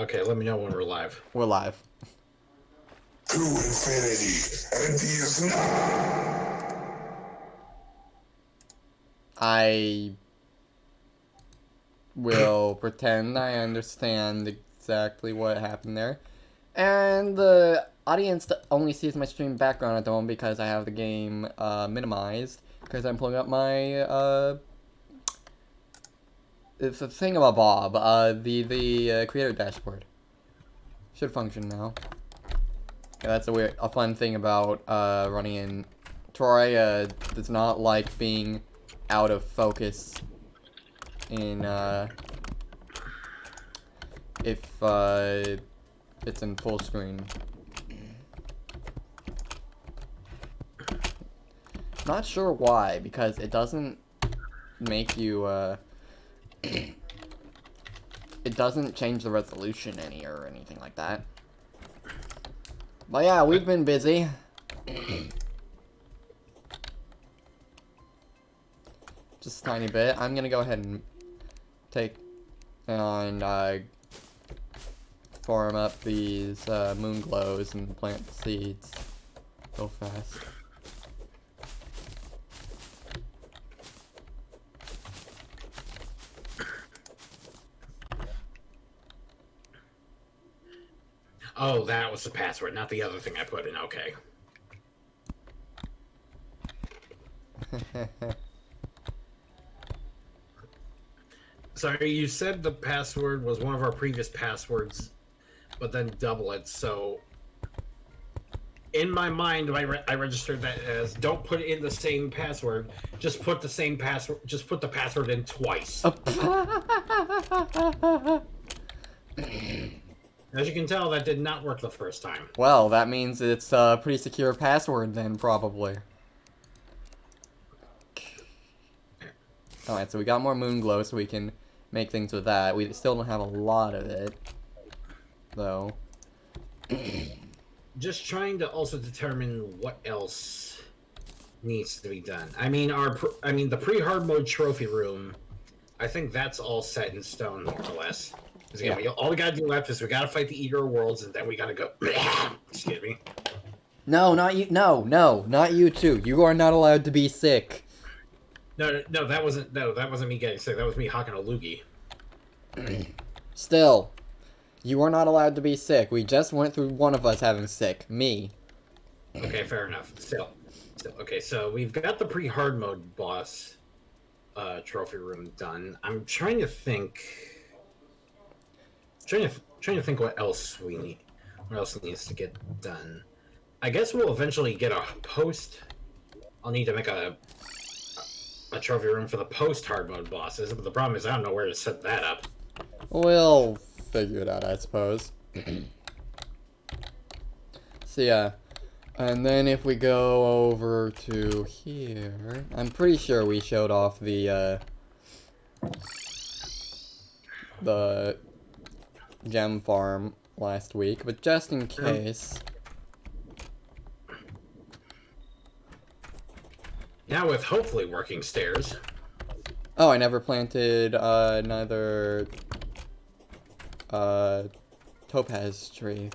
Okay, let me know when we're live. We're live. To infinity and beyond. I will pretend I understand exactly what happened there. And the audience only sees my stream background at the moment because I have the game minimized. Because I'm pulling up my, it's a thingamabob, the creator dashboard. Should function now. Yeah, that's a fun thing about running in Terraria. Does not like being out of focus in if it's in full screen. Not sure why, because it doesn't make you it doesn't change the resolution any or anything like that. But yeah, we've been busy. Just a tiny bit. I'm gonna go ahead and take and farm up these moon glows and plant the seeds real fast. Oh, that was the password, not the other thing I put in. Okay. Sorry, you said the password was one of our previous passwords, but then double it, so... In my mind, I registered that as don't put in the same password, just put the same password, just put the password in twice. As you can tell, that did not work the first time. Well, that means it's a pretty secure password then, probably. Alright, so we got more moon glow, so we can make things with that. We still don't have a lot of it, though. Just trying to also determine what else needs to be done. I mean, the pre-hard mode trophy room. I think that's all set in stone, more or less. Again, Yeah. all we gotta do left is we gotta fight the Eater of Worlds, and then we gotta go. Excuse me. No, not you. No, not you too. You are not allowed to be sick. No, that wasn't me getting sick. That was me hawking a loogie. Still, you are not allowed to be sick. We just went through one of us having sick. Me. Okay, fair enough. Still. Okay, so we've got the pre-hard mode boss trophy room done. I'm trying to think. Trying to think what else we need. What else needs to get done? I guess we'll eventually get a post. I'll need to make a trophy room for the post hard mode bosses, but the problem is I don't know where to set that up. We'll figure it out, I suppose. So yeah, and then if we go over to here, I'm pretty sure we showed off the gem farm last week, but just in case. Now with hopefully working stairs. Oh, I never planted another topaz tree.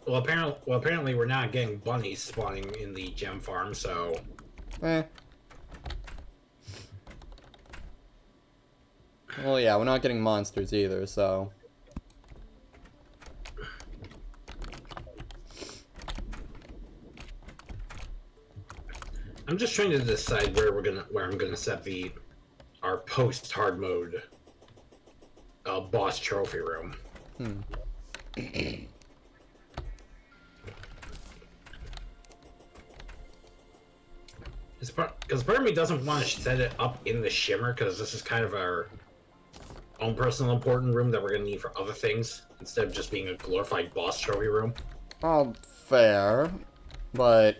Well, apparently we're not getting bunnies spawning in the gem farm, so. Well, yeah, we're not getting monsters either, so. I'm just trying to decide where I'm gonna set our post hard mode boss trophy room. Because part of me doesn't want to set it up in the shimmer, because this is kind of our own personal important room that we're going to need for other things, instead of just being a glorified boss trophy room. Oh, fair. But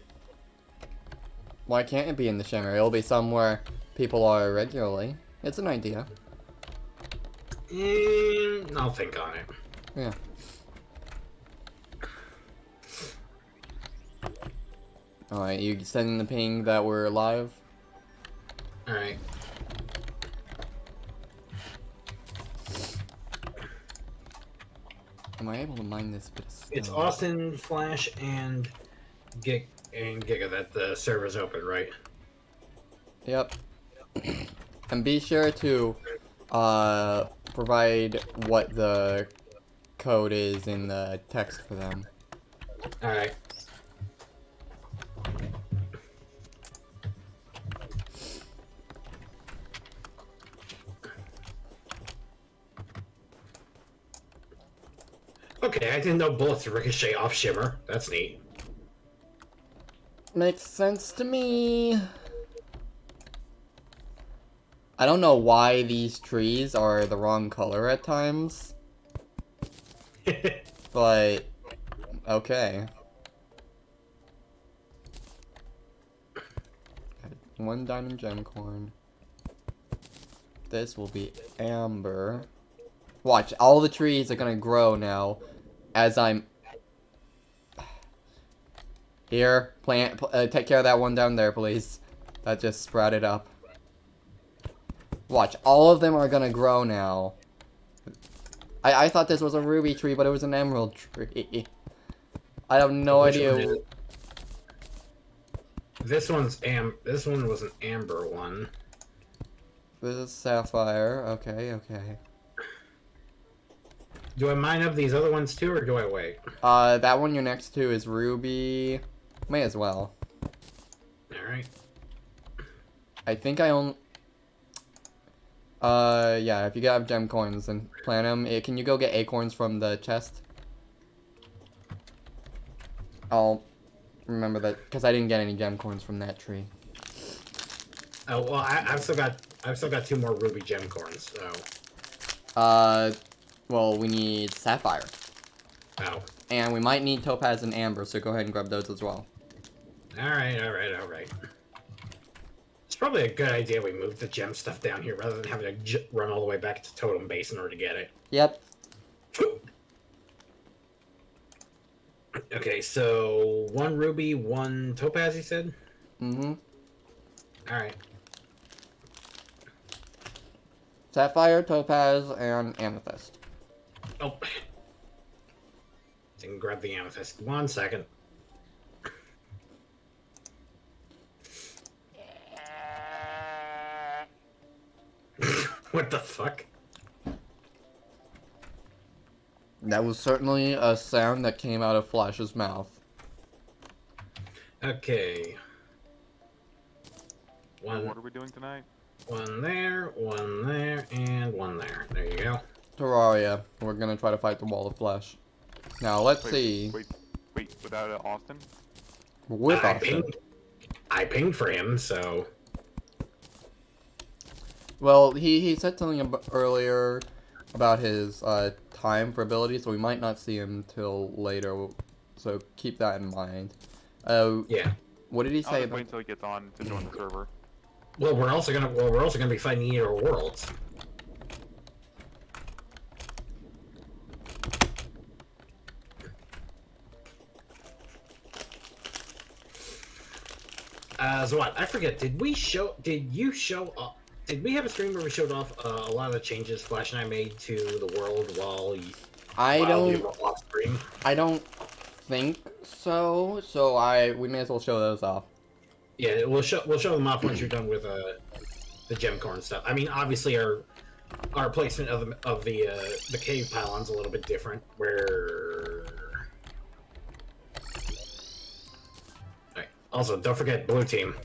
why can't it be in the shimmer? It'll be somewhere people are regularly. It's an idea. I'll think on it. Yeah. Alright, you sending the ping that we're live? Alright. Am I able to mine this bit of stone? It's Austin, Flash, and Giga that the server's open, right? Yep. And be sure to provide what the code is in the text for them. Alright. Okay, I didn't know bullets ricochet off Shimmer. That's neat. Makes sense to me. I don't know why these trees are the wrong color at times. But, okay. One diamond gem corn. This will be amber. Watch, all the trees are gonna grow now as I'm... Here, take care of that one down there, please. That just sprouted up. Watch, all of them are gonna grow now. I thought this was a ruby tree, but it was an emerald tree. I have no idea. This one was an amber one. This is sapphire. Okay, okay. Do I mine up these other ones too, or do I wait? That one you're next to is ruby. May as well. Alright. I think I own... yeah, if you have gem coins, then plant them. Can you go get acorns from the chest? I'll remember that, because I didn't get any gem coins from that tree. Oh well, I've still got 2 more ruby gem corns. So. Well, we need sapphire. Oh. And we might need topaz and amber, so go ahead and grab those as well. Alright. It's probably a good idea we move the gem stuff down here rather than having to run all the way back to Totem Base in order to get it. Yep. Okay, so 1 ruby, 1 topaz, you said? Mm-hmm. Alright. Sapphire, topaz, and amethyst. Oh. I can grab the amethyst. 1 second. What the fuck? That was certainly a sound that came out of Flash's mouth. Okay. What are we doing tonight? 1 there, 1 there, and 1 there. There you go. Terraria. We're gonna try to fight the wall of flesh. Now, let's see. Wait, without Austin? With Austin. I pinged for him, so... Well, he said something earlier about his time for abilities, so we might not see him till later. So keep that in mind. Yeah. What did he I'll say just about? wait until he gets on to join the server. Well, we're also gonna be fighting Eater Worlds. So what? I forget. Did you show up? Did we have a stream where we showed off a lot of the changes Flash and I made to the world while you were off stream? I don't think so. So we may as well show those off. Yeah, we'll show them off once you're done with the gem corn stuff. I mean, obviously our placement of the cave pylon's a little bit different. Where right. Also, don't forget blue team.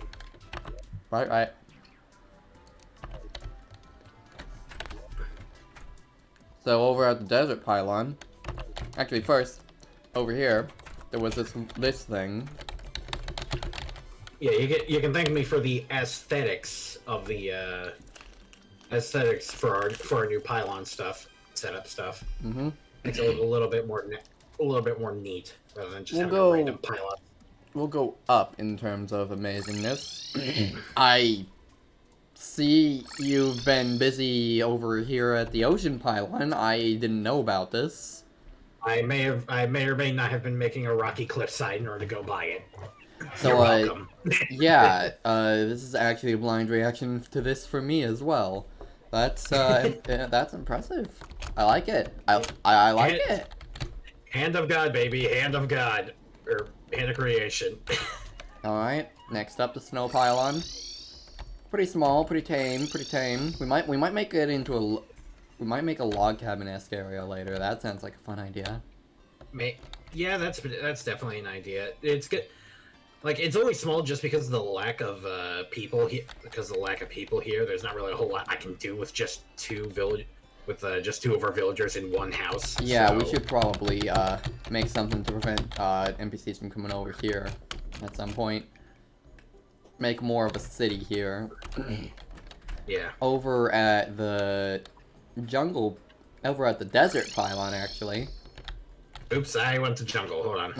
Right. So over at the desert pylon, actually first, over here, there was this thing. Yeah, you can thank me for the aesthetics of the aesthetics for our new pylon setup stuff. Mm-hmm. Makes it look a little bit more neat rather than just having a random pylon. We'll go up in terms of amazingness. I see you've been busy over here at the ocean pylon. I didn't know about this. I may or may not have been making a rocky cliffside in order to go by it. So, You're welcome. yeah, this is actually a blind reaction to this for me as well. That's that's impressive. I like it. I like it. Hand of God, baby. Hand of God. Or hand of creation. All right. Next up, the snow pylon. Pretty small, pretty tame, pretty tame. We might make it into we might make a log cabin-esque area later. That sounds like a fun idea. Yeah, that's definitely an idea. It's good. Like, it's only small just because of the lack of people here. Because of the lack of people here, there's not really a whole lot I can do with just just two of our villagers in one house. Yeah, so... we should probably make something to prevent NPCs from coming over here at some point. Make more of a city here. Yeah. Over at the desert pylon, actually. Oops, I went to jungle. Hold on.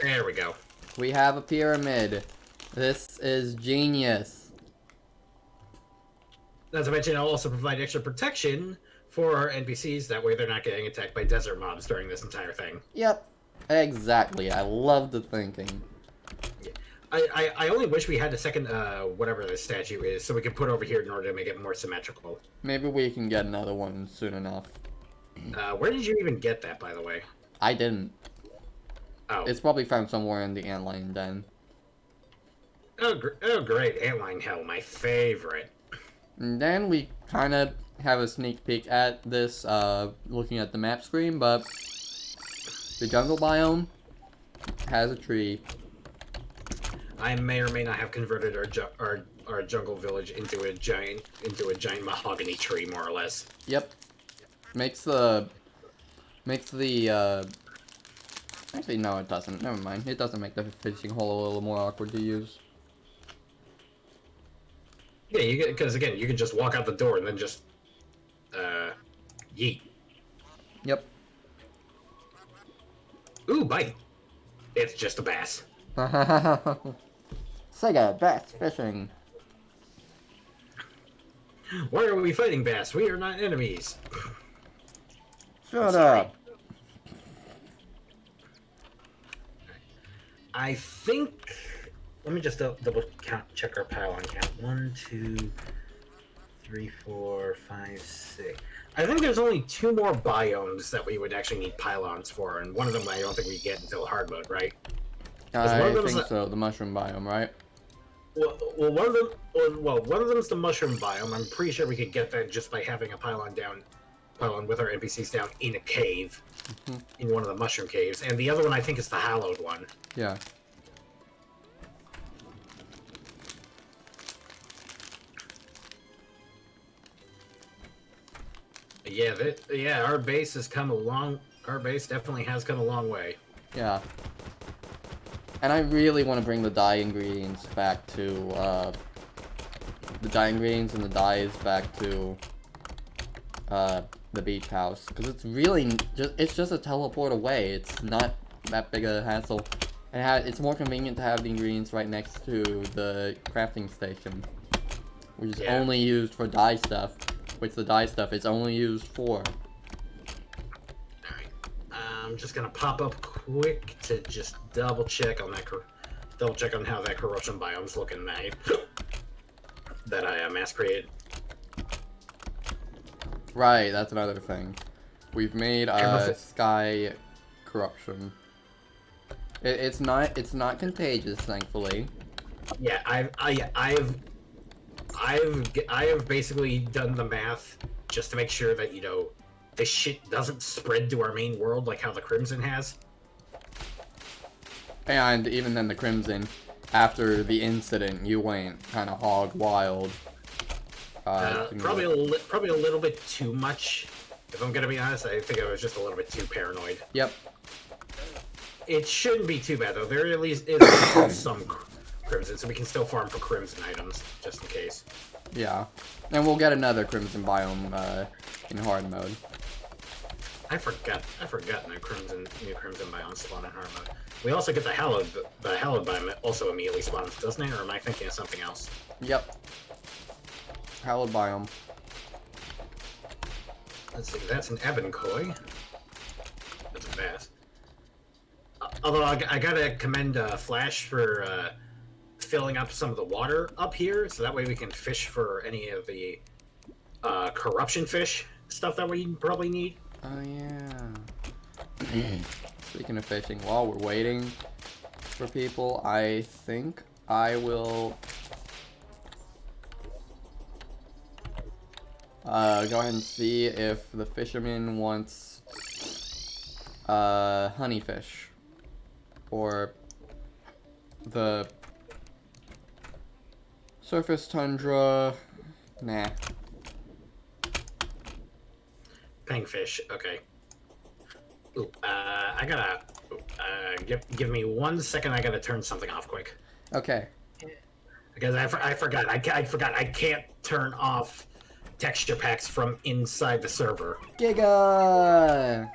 There we go. We have a pyramid. This is genius. Not to mention, I'll also provide extra protection for our NPCs. That way they're not getting attacked by desert mobs during this entire thing. Yep. Exactly. I love the thinking. Yeah. I only wish we had a second, whatever this statue is, so we could put over here in order to make it more symmetrical. Maybe we can get another one soon enough. Where did you even get that, by the way? I didn't. Oh. It's probably found somewhere in the antlion den. Oh, great. Antlion hell, my favorite. And then we kind of have a sneak peek at this, looking at the map screen, but the jungle biome has a tree. I may or may not have converted our jungle village into a giant mahogany tree, more or less. Yep. Makes the actually no, it doesn't. Never mind. It doesn't make the fishing hole a little more awkward to use. Yeah, because again, you can just walk out the door and then just yeet. Yep. Ooh, bite. It's just a bass. Sega bass fishing. Why are we fighting bass? We are not enemies. Shut Sorry. up. I think. Let me just double check our pylon count. 1, 2, 3, 4, 5, 6. I think there's only 2 more biomes that we would actually need pylons for, and one of them I don't think we get until hard mode, right? I think so. The mushroom biome, right? Well, one of them is the mushroom biome. I'm pretty sure we could get that just by having a pylon with our NPCs down in a cave, in one of the mushroom caves, and the other one I think is the hallowed one. Yeah. Yeah, our base has come a long. Our base definitely has come a long way. Yeah. And I really want to bring the dye ingredients back to, the dye ingredients and the dyes back to, the beach house. Because it's really it's just a teleport away. It's not that big a hassle. And it's more convenient to have the ingredients right next to the crafting station. Which is only used for dye stuff. Which the dye stuff is only used for. Alright. I'm just gonna pop up quick to just double check on how that corruption biome's looking that I mass created. Right, that's another thing. We've made sky corruption. It's not contagious, thankfully. Yeah, I have basically done the math just to make sure that this shit doesn't spread to our main world like how the Crimson has. And even then, the Crimson, after the incident, you went kind of hog wild. Probably a little bit too much. If I'm gonna be honest, I think I was just a little bit too paranoid. Yep. It shouldn't be too bad though. There at least is some Crimson, so we can still farm for Crimson items just in case. Yeah, and we'll get another Crimson biome in hard mode. I forgot new Crimson biome spawn in hard mode. We also get the Hallowed biome also immediately spawns, doesn't it? Or am I thinking of something else? Yep. Hallowed biome. Let's see, that's an Ebon Koi. That's a bass. Although I gotta commend Flash for filling up some of the water up here, so that way we can fish for any of the corruption fish stuff that we probably need. Oh yeah. Speaking of fishing, while we're waiting for people, I think I will go ahead and see if the fisherman wants honeyfish or the surface tundra. Nah. Pangfish, okay. Ooh, I gotta give me 1 second. I gotta turn something off quick Okay. because I forgot. I forgot. I can't turn off texture packs from inside the server. Giga!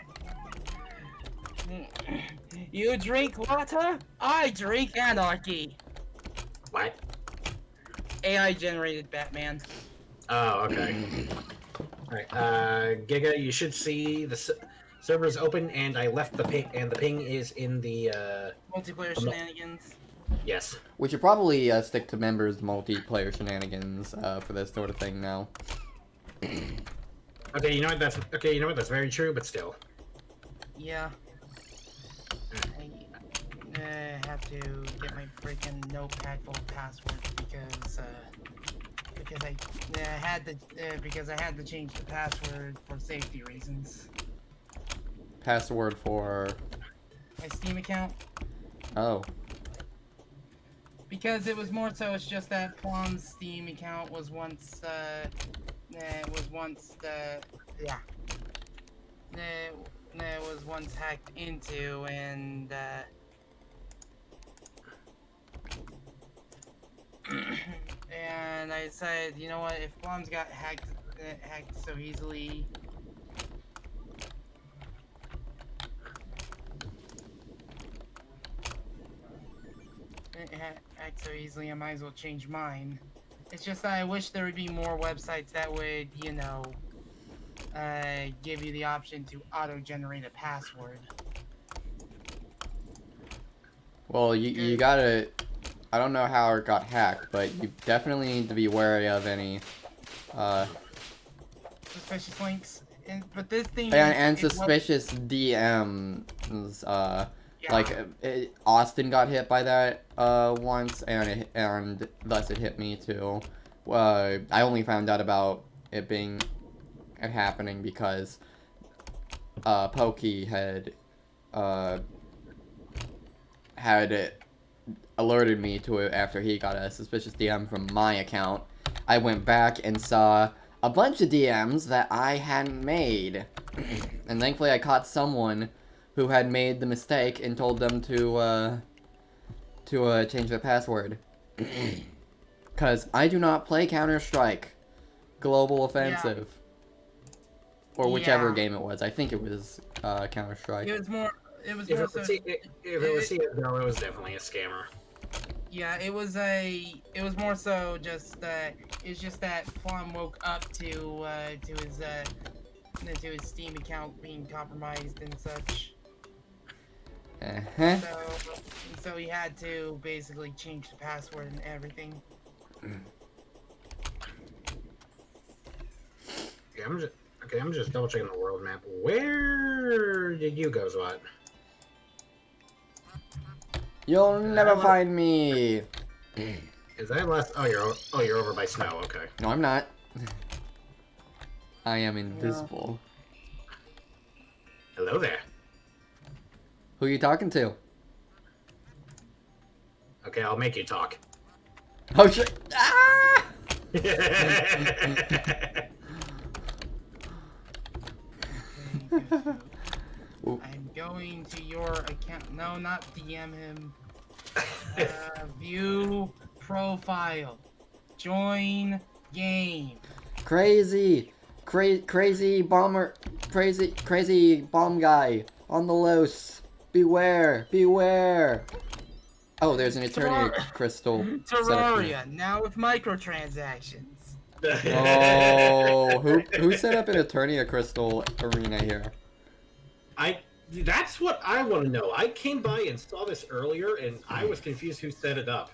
You drink water? I drink anarchy. What? AI generated Batman. Oh, okay. Alright, Giga, you should see the server's open, and I left the ping, and the ping is in the, Multiplayer shenanigans. yes. We should probably stick to members multiplayer shenanigans for this sort of thing now. Okay, you know what, that's very true, but still. Yeah. I have to get my freaking notepad full of passwords because I had to change the password for safety reasons. Password for... My Steam account. Oh. Because it was more so, it's just that Plum's Steam account was once, was once hacked into, and, and I decided, you know what, if Plum's got hacked so easily, I might as well change mine. It's just that I wish there would be more websites that would, you know, give you the option to auto-generate a password. Well, you gotta... I don't know how it got hacked, but you definitely need to be wary of any... Suspicious links. But this thing... And suspicious DMs, yeah. Like, Austin got hit by that, once, and thus it hit me too. I only found out about it happening because, Pokey had alerted me to it after he got a suspicious DM from my account. I went back and saw a bunch of DMs that I hadn't made. And thankfully I caught someone who had made the mistake and told them to change their password. Because I do not play Counter-Strike Global Offensive. Or whichever game it was. I think it was Counter-Strike. It was more If it was CSGO, it was definitely a scammer. Yeah, it was more so just it's just that Plum woke up to his Steam account being compromised and such. Uh-huh. So he had to basically change the password and everything. Okay, I'm just double checking the world map. Where did you go, Zwat? You'll never find me. Is that last? Oh, you're over by snow. Okay. No, I'm not. I am invisible. Hello there. Who are you talking to? Okay, I'll make you talk. Oh shit! Ah! I'm going to your account. No, not DM him. View profile. Join game. Crazy bomber, crazy bomb guy on the loose. Beware. Oh, there's an Eternity crystal. Terraria, now with microtransactions. Oh, who set up an Eternia crystal arena here? That's what I want to know. I came by and saw this earlier, and I was confused who set it up.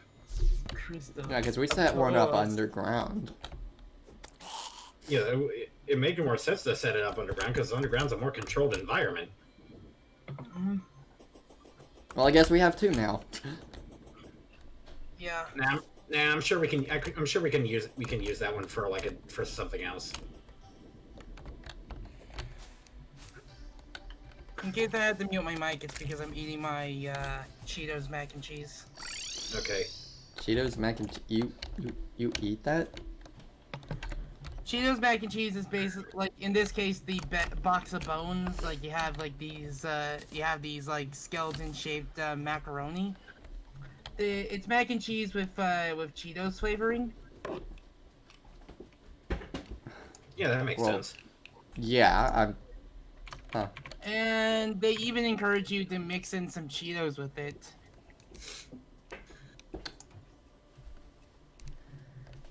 Crystal. Yeah, because we set one up course. underground. You know, it made more sense to set it up underground because underground's a more controlled environment. Mhm. Well, I guess we have two now. Yeah. Nah, I'm sure we can. I'm sure we can use that one for for something else. In case I had to mute my mic, it's because I'm eating my Cheetos mac and cheese. Okay. Cheetos mac and you eat that? Cheetos mac and cheese is basically like in this case the box of bones. Like you have like these like skeleton shaped macaroni. It's mac and cheese with Cheetos flavoring. Yeah, that makes Well, sense. Yeah, And they even encourage you to mix in some Cheetos with it.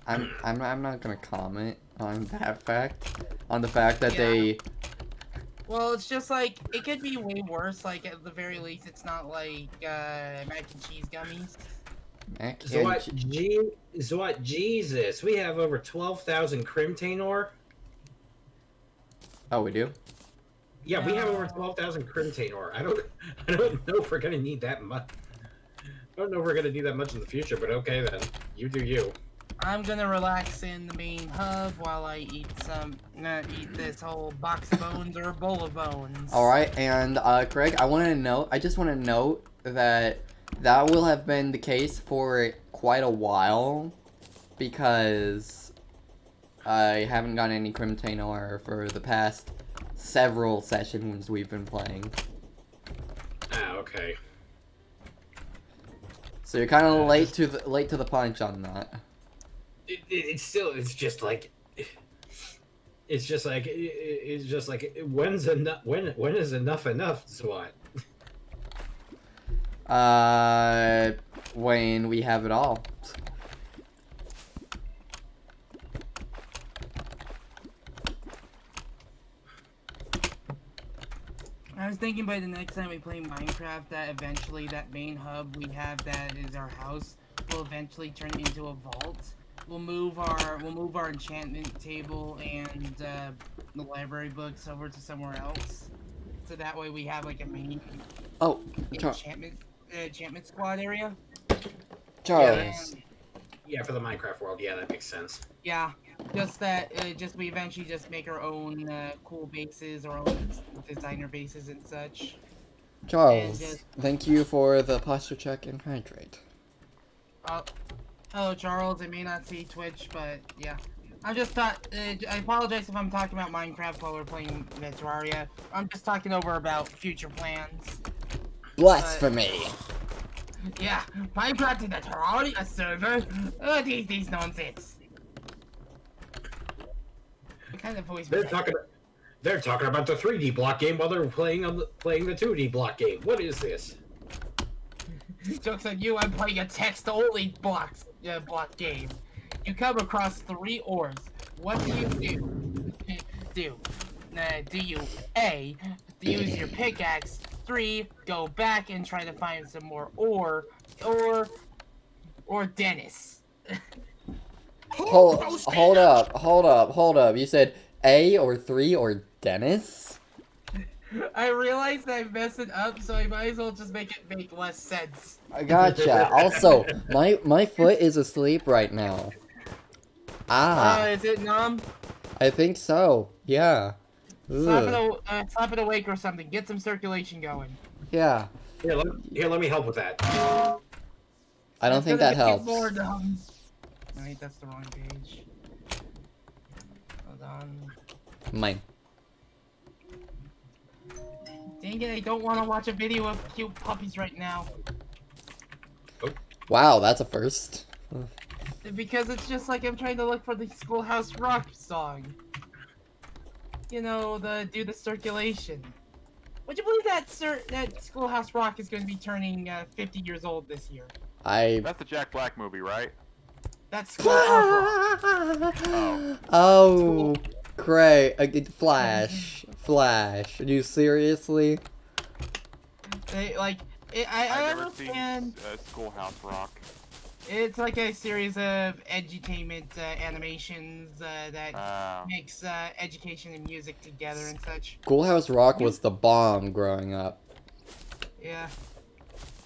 I'm not gonna comment on that fact. On the fact that Yeah. they Well, it's just like it could be way worse. Like at the very least, it's not like mac and cheese gummies. mac So and what? Jesus, we have over 12,000 Crimtain ore. Oh, we do? Yeah, we have over No. 12,000 Crimtain ore. I don't know if we're gonna need that much. I don't know if we're gonna need that much in the future, but okay then. You do you. I'm gonna relax in the main hub while I eat this whole box of bones or a bowl of bones. Alright, and Craig, I just wanna note that will have been the case for quite a while because I haven't gotten any Crimtain ore for the past several sessions we've been playing. Ah, okay. So you're kind of late to the punch on that. It's just like when's enough? When is enough? SWAT. When we have it all. I was thinking by the next time we play Minecraft that eventually that main hub we have that is our house will eventually turn into a vault. We'll move our enchantment table and the library books over to somewhere else. So that way we have like a mini Oh, enchantment squad area. Charles. Yeah, for the Minecraft world. Yeah, that makes sense. Yeah, just that we eventually just make our own cool bases, our own designer bases and such. Charles, And, thank you for the posture check and hydrate. Hello, Charles. I may not see Twitch, but yeah. I apologize if I'm talking about Minecraft while we're playing Terraria. I'm just talking over about future plans. Blasphemy! Yeah, Minecraft in the Terraria server? These nonsense. What kind of voice was that? They're talking about the 3D block game while they're playing the 2D block game. What is this? Joke's on you, I'm playing a text-only block game. You come across 3 ores. What do you do? Do you A, use your pickaxe, 3, go back and try to find some more ore, or Dennis? Hold up. You said A or 3 or Dennis? I realized that I messed it up, so I might as well just make it make less sense. I gotcha. Also, my foot is asleep right now. Is it numb? I think so. Yeah. Ugh. Slap it awake or something. Get some circulation going. Yeah. Here, let me help with that. I don't think that helps. More numb. Wait, that's the wrong page. Hold on. Mine. Dang it, I don't want to watch a video of cute puppies right now. Wow, that's a first. Because it's just like I'm trying to look for the Schoolhouse Rock song. You know, do the circulation. Would you believe that Schoolhouse Rock is going to be turning 50 years old this year? That's the Jack Black movie, right? That's Schoolhouse Rock. Oh, Craig. Flash. Are you seriously? I I've never seen understand. Schoolhouse Rock. It's like a series of edutainment animations that Oh. makes education and music together and such. Schoolhouse Rock was the bomb growing up. Yeah,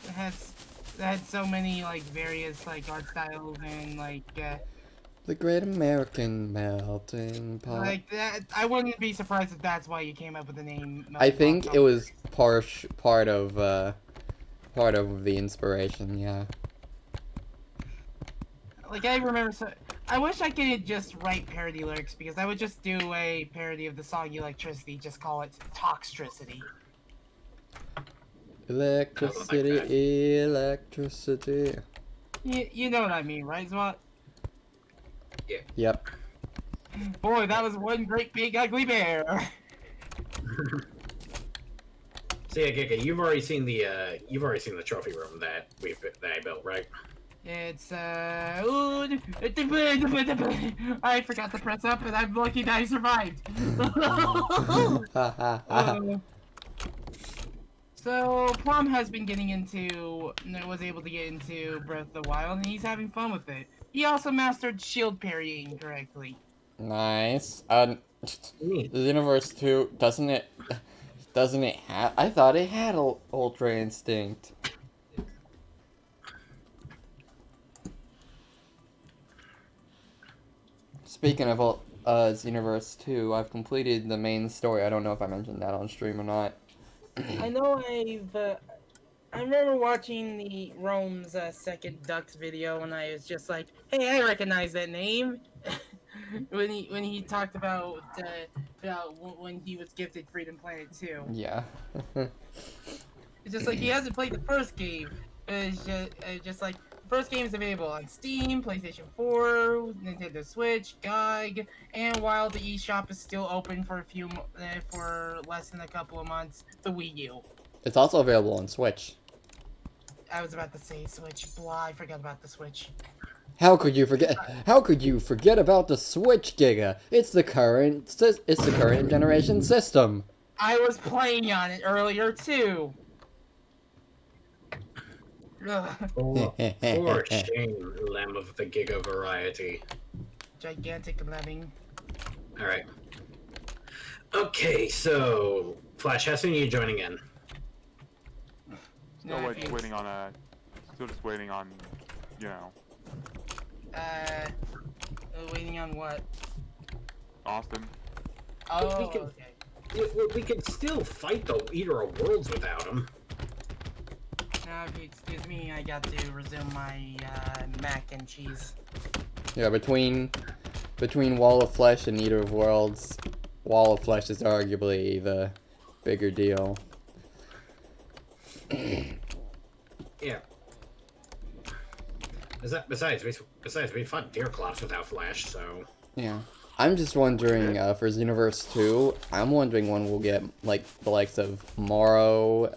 it has it had so many like various like art styles and The Great American Melting Pot. like that. I wouldn't be surprised if that's why you came up with the name. I Melting Pot think it Comedy. was part of the inspiration. Yeah. Like I remember, I wish I could just write parody lyrics because I would just do a parody of the song "Electricity." Just call it "Toxtricity." Electricity, electricity. You know what I mean, right, Zwat? Yep. Boy, that was one great big ugly bear. So yeah, Giga, you've already seen the trophy room that I built, right? It's ooh, I forgot to press up, and I'm lucky that I survived. Ha ha ha. So Plum has been getting was able to get into Breath of the Wild, and he's having fun with it. He also mastered shield parrying correctly. Nice. Neat. Xenoverse 2, doesn't it have, I thought it had Ultra Instinct. Speaking of Xenoverse 2, I've completed the main story. I don't know if I mentioned that on stream or not. I know I remember watching the Rome's second Ducks video, and I was just like, "Hey, I recognize that name." when he talked about when he was gifted Freedom Planet 2. Yeah. It's just like he hasn't played the first game. It's just like the first game is available on Steam, PlayStation 4, Nintendo Switch, GOG, and while the eShop is still open for for less than a couple of months, the Wii U. It's also available on Switch. I was about to say Switch. Blah, I forgot about the Switch. How could you forget? How could you forget about the Switch, Giga? It's the current generation system. I was playing on it earlier too. Ugh, For shame, lamb of the Giga variety. gigantic lemming. All right. Okay, so Flash, how soon are you joining in? Still waiting on Still just waiting on, you know, Waiting on what? Austin. Oh, we can- okay. We could still fight the Eater of Worlds without him. Now, if you excuse me, I got to resume my mac and cheese. Yeah, between Wall of Flesh and Eater of Worlds, Wall of Flesh is arguably the bigger deal. Yeah. Besides, we fought Deerclops without Flash, so... Yeah. I'm just wondering, for Xenoverse 2, I'm wondering when we'll get, like, the likes of Morrow,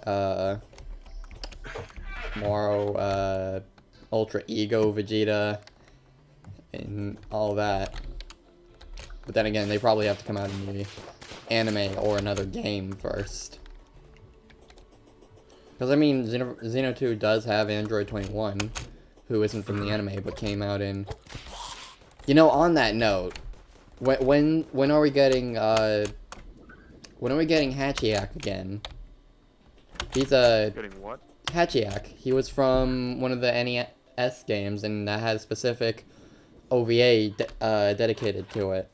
Ultra Ego Vegeta, and all that. But then again, they probably have to come out in the anime or another game first. Because, I mean, Xeno 2 does have Android 21, who isn't from the anime, but came out in... You know, on that note, when are we getting Hachiak again? He's Getting what? Hachiak. He was from one of the NES games, and that has specific OVA dedicated to it.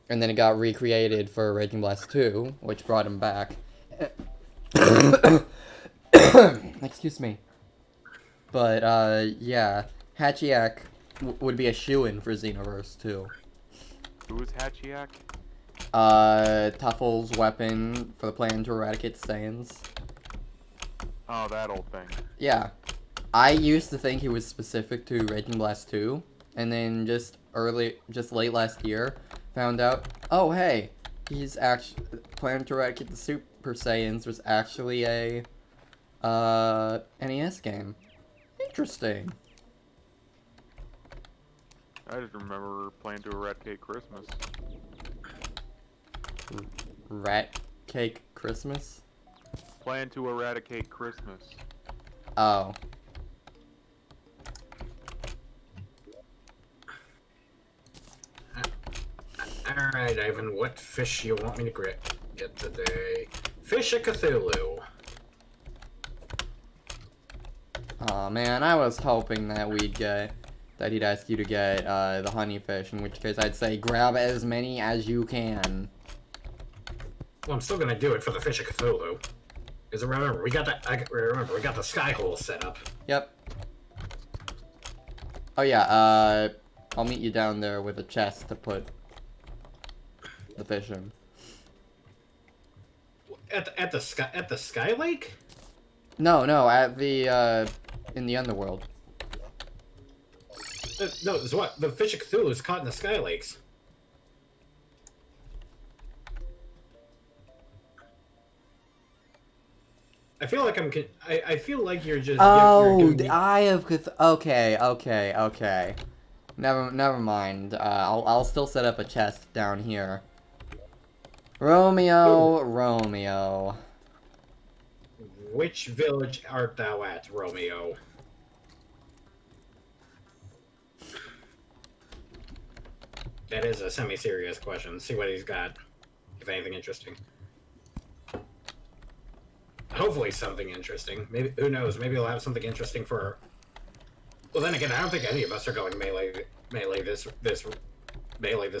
And then it got recreated for Raging Blast 2, which brought him back. Excuse me. But, yeah, Hachiak would be a shoo-in for Xenoverse 2. Who is Hachiak? Tuffle's weapon for the plan to eradicate Saiyans. Oh, that old thing. Yeah. I used to think he was specific to Raging Blast 2, and then just late last year, found out, oh hey, he's actually, plan to eradicate the Super Saiyans was actually a, NES game. Interesting. I just remember playing to eradicate Christmas. Rat Cake Christmas? Plan to eradicate Christmas. Oh. Alright, Ivan, what fish you want me to get today? Fish of Cthulhu. Aw, man, I was hoping that he'd ask you to get, the honeyfish, in which case I'd say grab as many as you can. Well, I'm still gonna do it for the Fish of Cthulhu. Because remember, we got the sky hole set up. Yep. Oh yeah, I'll meet you down there with a chest to put the fish in. At the sky lake? No, at the, in the underworld. No, it's what? The Fish of Cthulhu is caught in the sky lakes. I feel like I feel like you're just. Oh, you're the Eye of Okay. Never mind. I'll still set up a chest down here. Romeo. Which village art thou at, Romeo? That is a semi-serious question. See what he's got. If anything interesting. Hopefully something interesting. Maybe, who knows, maybe he'll have something interesting for... Well, then again, I don't think any of us are going melee this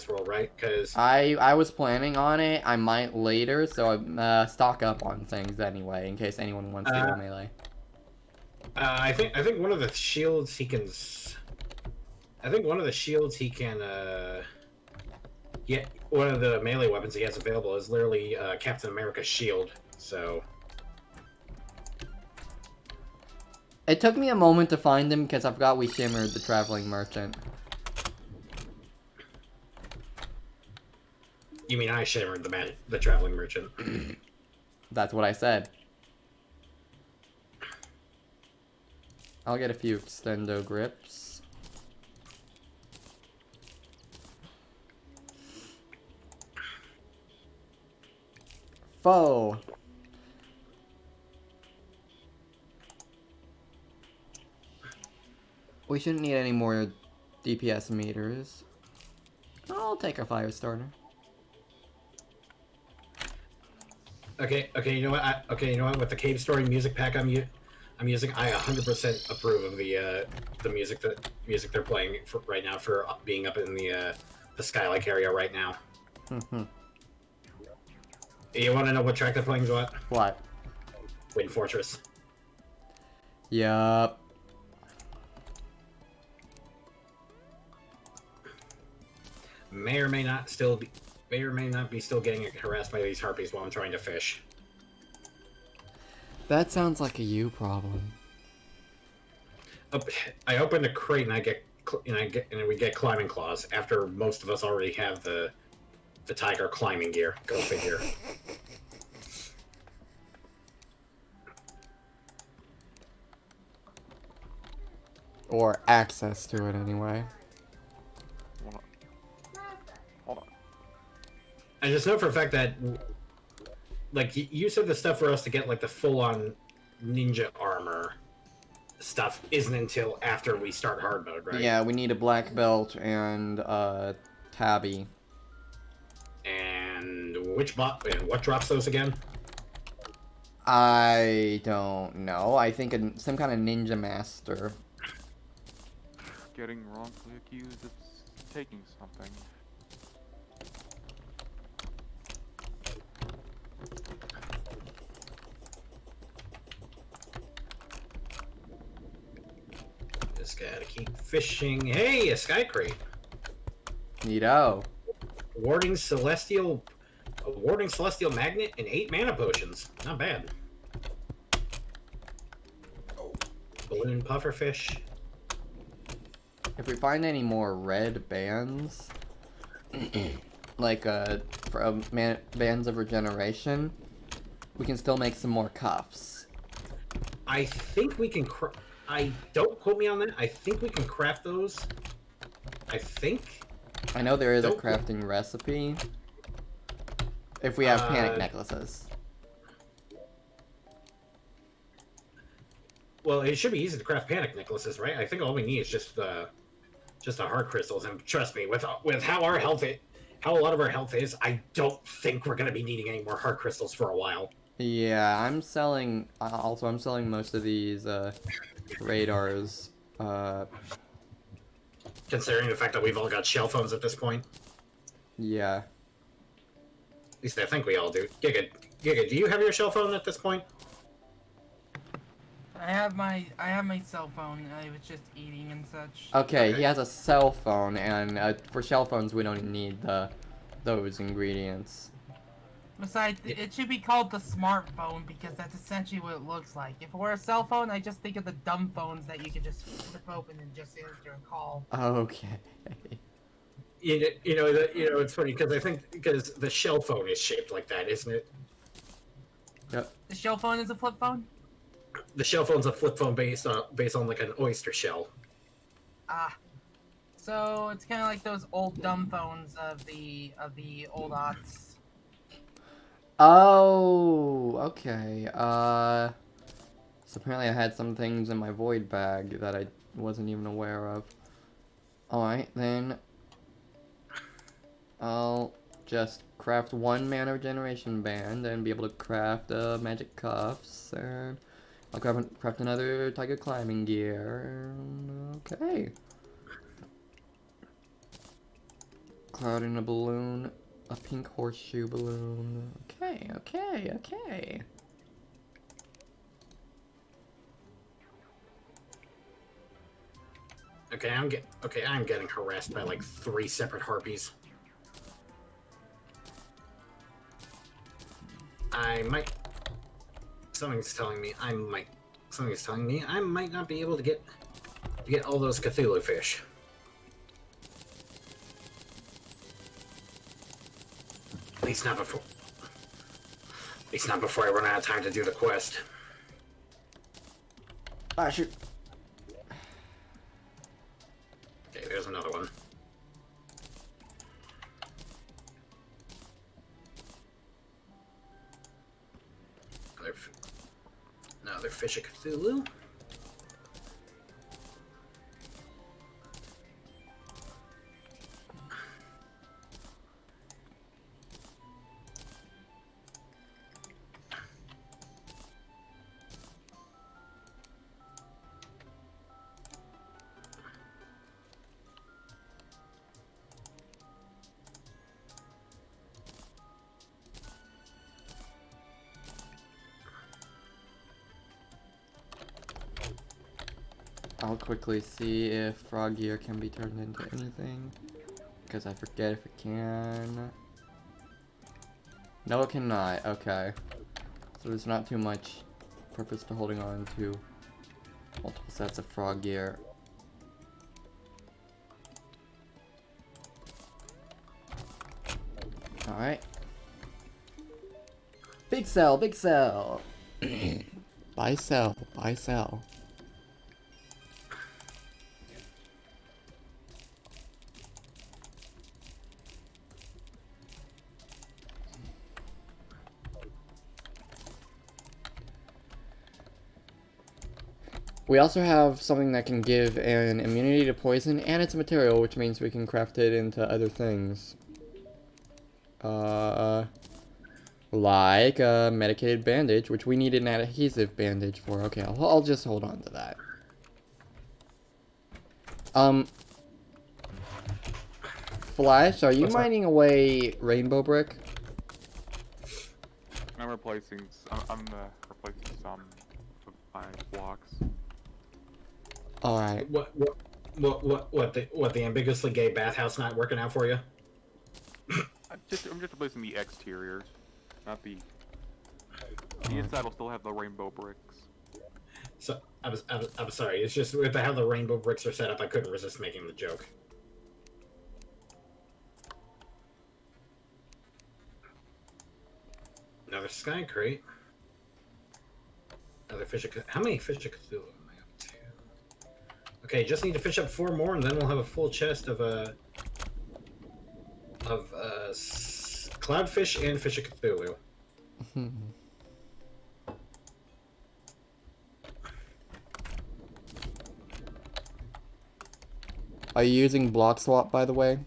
world, right? Because I was planning on it. I might later, so I stock up on things anyway, in case anyone wants to go melee. I think one of the shields he can... Yeah, one of the melee weapons he has available is literally Captain America's shield, so... It took me a moment to find him because I forgot we shimmered the traveling merchant. You mean I shimmered the traveling merchant? That's what I said. I'll get a few extendo grips. Foe. We shouldn't need any more DPS meters. I'll take a fire starter. Okay, you know what? With the Cave Story music pack I'm using, I 100% approve of the music they're playing right now for being up in the Skylake area right now. You want to know what track they're playing, Zwat? What? Wind Fortress. Yup. May or may not be still getting harassed by these harpies while I'm trying to fish. That sounds like a you problem. I opened a crate and we get climbing claws after most of us already have the tiger climbing gear. Go figure. Or access to it anyway. Hold on. I just know for a fact that, like, you said the stuff for us to get, like, the full-on ninja armor stuff isn't until after we start hard mode, right? Yeah, we need a black belt and tabby. And what drops those again? I don't know. I think some kind of ninja master. Getting wrongfully accused of taking something. Just gotta keep fishing. Hey, a sky crate. Neato. Warding celestial magnet and 8 mana potions. Not bad. Balloon pufferfish. If we find any more red bands, like bands of regeneration, we can still make some more cuffs. I think we can. Don't quote me on that. I think we can craft those. I think. I know there is a crafting recipe. If we have panic necklaces. well, it should be easy to craft panic necklaces, right? I think all we need is just the heart crystals. And trust me, with how our health how a lot of our health is, I don't think we're gonna be needing any more heart crystals for a while. Yeah, I'm selling. Also, I'm selling most of these radars. Considering the fact that we've all got shell phones at this point. Yeah. At least I think we all do. Giga, do you have your shell phone at this point? I have my cell phone. I was just eating and such. Okay, Okay. he has a cell phone, and for cell phones, we don't need those ingredients. Besides, it should be called the smartphone because that's essentially what it looks like. If it were a cell phone, I just think of the dumb phones that you could just flip open and just answer and call. Okay. It's funny because I think because the shell phone is shaped like that, isn't it? Yep. The shell phone is a flip phone? The shell phone's a flip phone based on like an oyster shell. Ah. So it's kind of like those old dumb phones of the old aughts. Oh, okay. So apparently I had some things in my void bag that I wasn't even aware of. Alright, then I'll just craft one mana regeneration band and be able to craft magic cuffs, and I'll craft another tiger climbing gear. Okay. Cloud in a balloon. A pink horseshoe balloon. Okay. Okay, I'm getting harassed by like 3 separate harpies. Something's telling me I might not be able to get all those Cthulhu fish. At least not before I run out of time to do the quest. Ah, shoot. Okay, there's another one. Another fish of Cthulhu. I'll quickly see if frog gear can be turned into anything, because I forget if it can. No, it cannot. Okay. So there's not too much purpose to holding on to multiple sets of frog gear. Alright. Big sell, big sell! Buy sell, buy sell. We also have something that can give an immunity to poison, and it's a material, which means we can craft it into other things. Like a medicated bandage, which we need an adhesive bandage for. Okay, I'll just hold on to that. Flash, are you What's that? mining away rainbow brick? I'm replacing some of my blocks. Alright. What the ambiguously gay bathhouse not working out for you? I'm just replacing the exterior, not the. The inside will still have the rainbow bricks. So I'm sorry. It's just with how the rainbow bricks are set up, I couldn't resist making the joke. Another sky crate. Another fish of how many fish of Cthulhu am I up to? Okay, just need to fish up 4 more, and then we'll have a full chest of cloudfish and fish of Are you using block swap, by the way?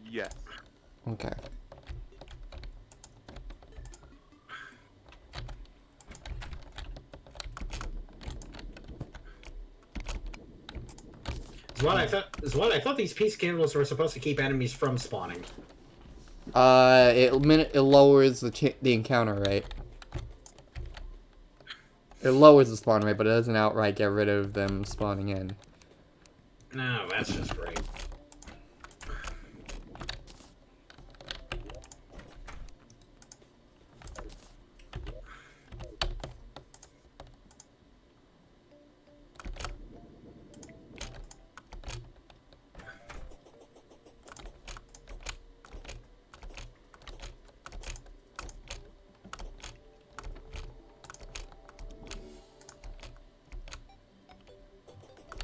Yes. Okay. Is what I thought these peace candles were supposed to keep enemies from spawning. It lowers the encounter rate. It lowers the spawn rate, but it doesn't outright get rid of them spawning in. No, that's just great.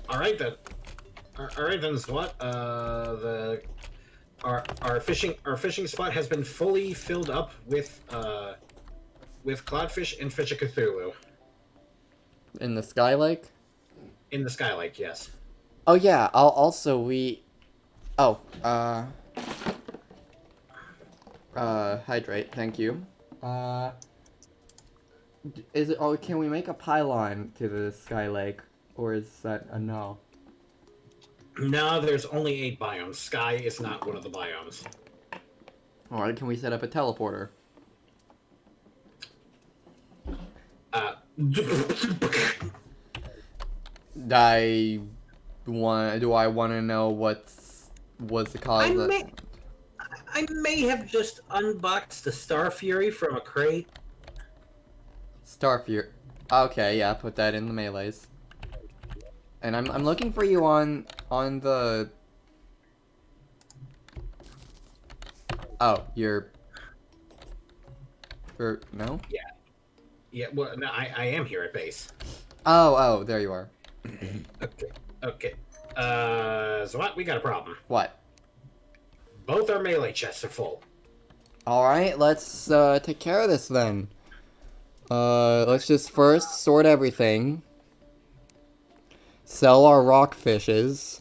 All right then. All right then, SWAT. Our fishing spot has been fully filled up with cloudfish and fish of Cthulhu In the Sky Lake? in the Sky Lake. Yes. Oh yeah, hydrate, thank you. Can we make a pylon to the Sky Lake? Or is that a no? No, there's only 8 biomes. Sky is not one of the biomes. Alright, can we set up a teleporter? Do I want to know what's the cause of that? I may have just unboxed a Star Fury from a crate. Starfear. Okay, yeah, put that in the melees. And I'm looking for you on the. Oh, you're. No? Yeah, well, no, I am here at base. Oh, there you are. Okay. So what? We got a problem. What? Both our melee chests are full. Alright, let's take care of this then. Let's just first sort everything. Sell our rock fishes.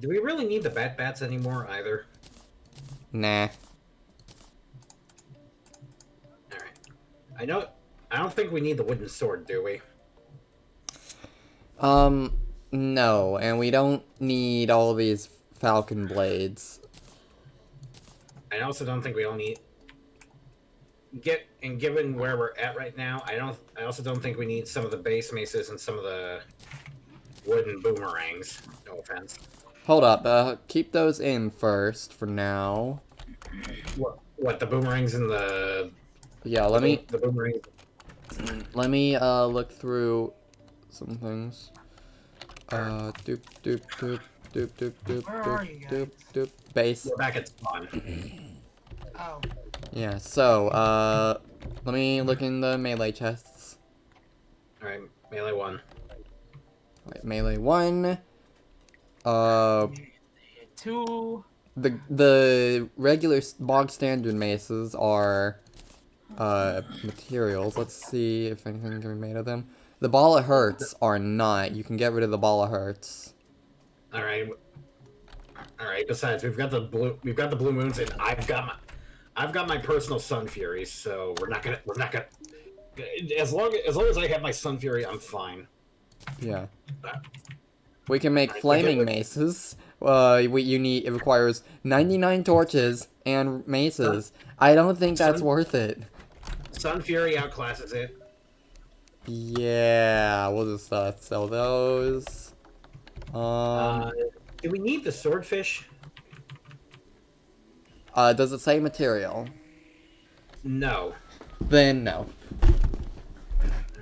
Do we really need the bats anymore either? Nah. Alright. I don't think we need the wooden sword, do we? No, and we don't need all these falcon blades. I also don't think we all need. Given where we're at right now, I also don't think we need some of the base maces and some of the wooden boomerangs. No offense. Hold up, keep those in first for now. What the boomerangs and the. Yeah, The boomerangs. let me look through some things. Doop doop doop doop doop doop Where are doop you doop doop base. We're back at spawn. Oh. Yeah, so let me look in the melee chests. Alright, melee 1. Right, melee 1. 2. The regular bog standard maces are materials. Let's see if anything can be made of them. The ball of hurts are not. You can get rid of the ball of hurts. Alright. Alright, besides we've got the blue moons and I've got my personal Sun Furies, so we're not gonna as long as I have my Sun Fury, I'm fine. Yeah. We can make flaming maces. It requires 99 torches and maces. I don't think that's worth it. Sun Fury outclasses it. Yeah, we'll just sell those. Do we need the swordfish? Does it say material? No. Then no.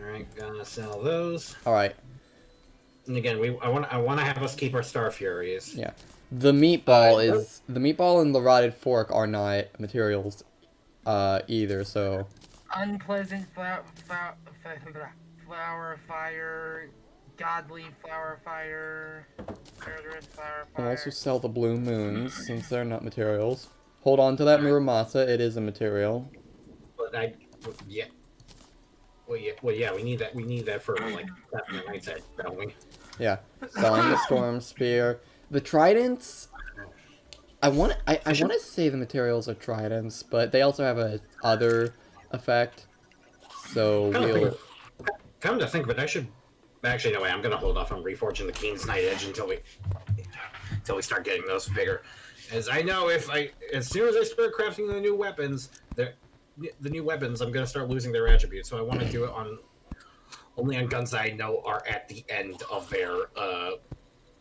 Alright, gonna sell those. Alright. And again, I want to have us keep our Star Furies. Yeah. The meatball and the rotted fork are not materials either, so Unpleasant flower fire, godly flower fire, murderous flower I'll fire. also sell the blue moons since they're not materials. Hold on to that Muramasa, it is a material. But yeah. Well, yeah, we need that. We need that for like Captain Knight's Edge, don't we? Yeah. Selling the Storm Spear. The Tridents. I want to say the materials are Tridents, but they also have a other effect. So Come to we'll. think, come to think of it, I should. Actually, no way. I'm gonna hold off on reforging the King's Knight Edge until we start getting those bigger. As I know, as soon as I start crafting the new weapons, the new weapons, I'm gonna start losing their attributes. So I want to do it only on guns that I know are at the end of their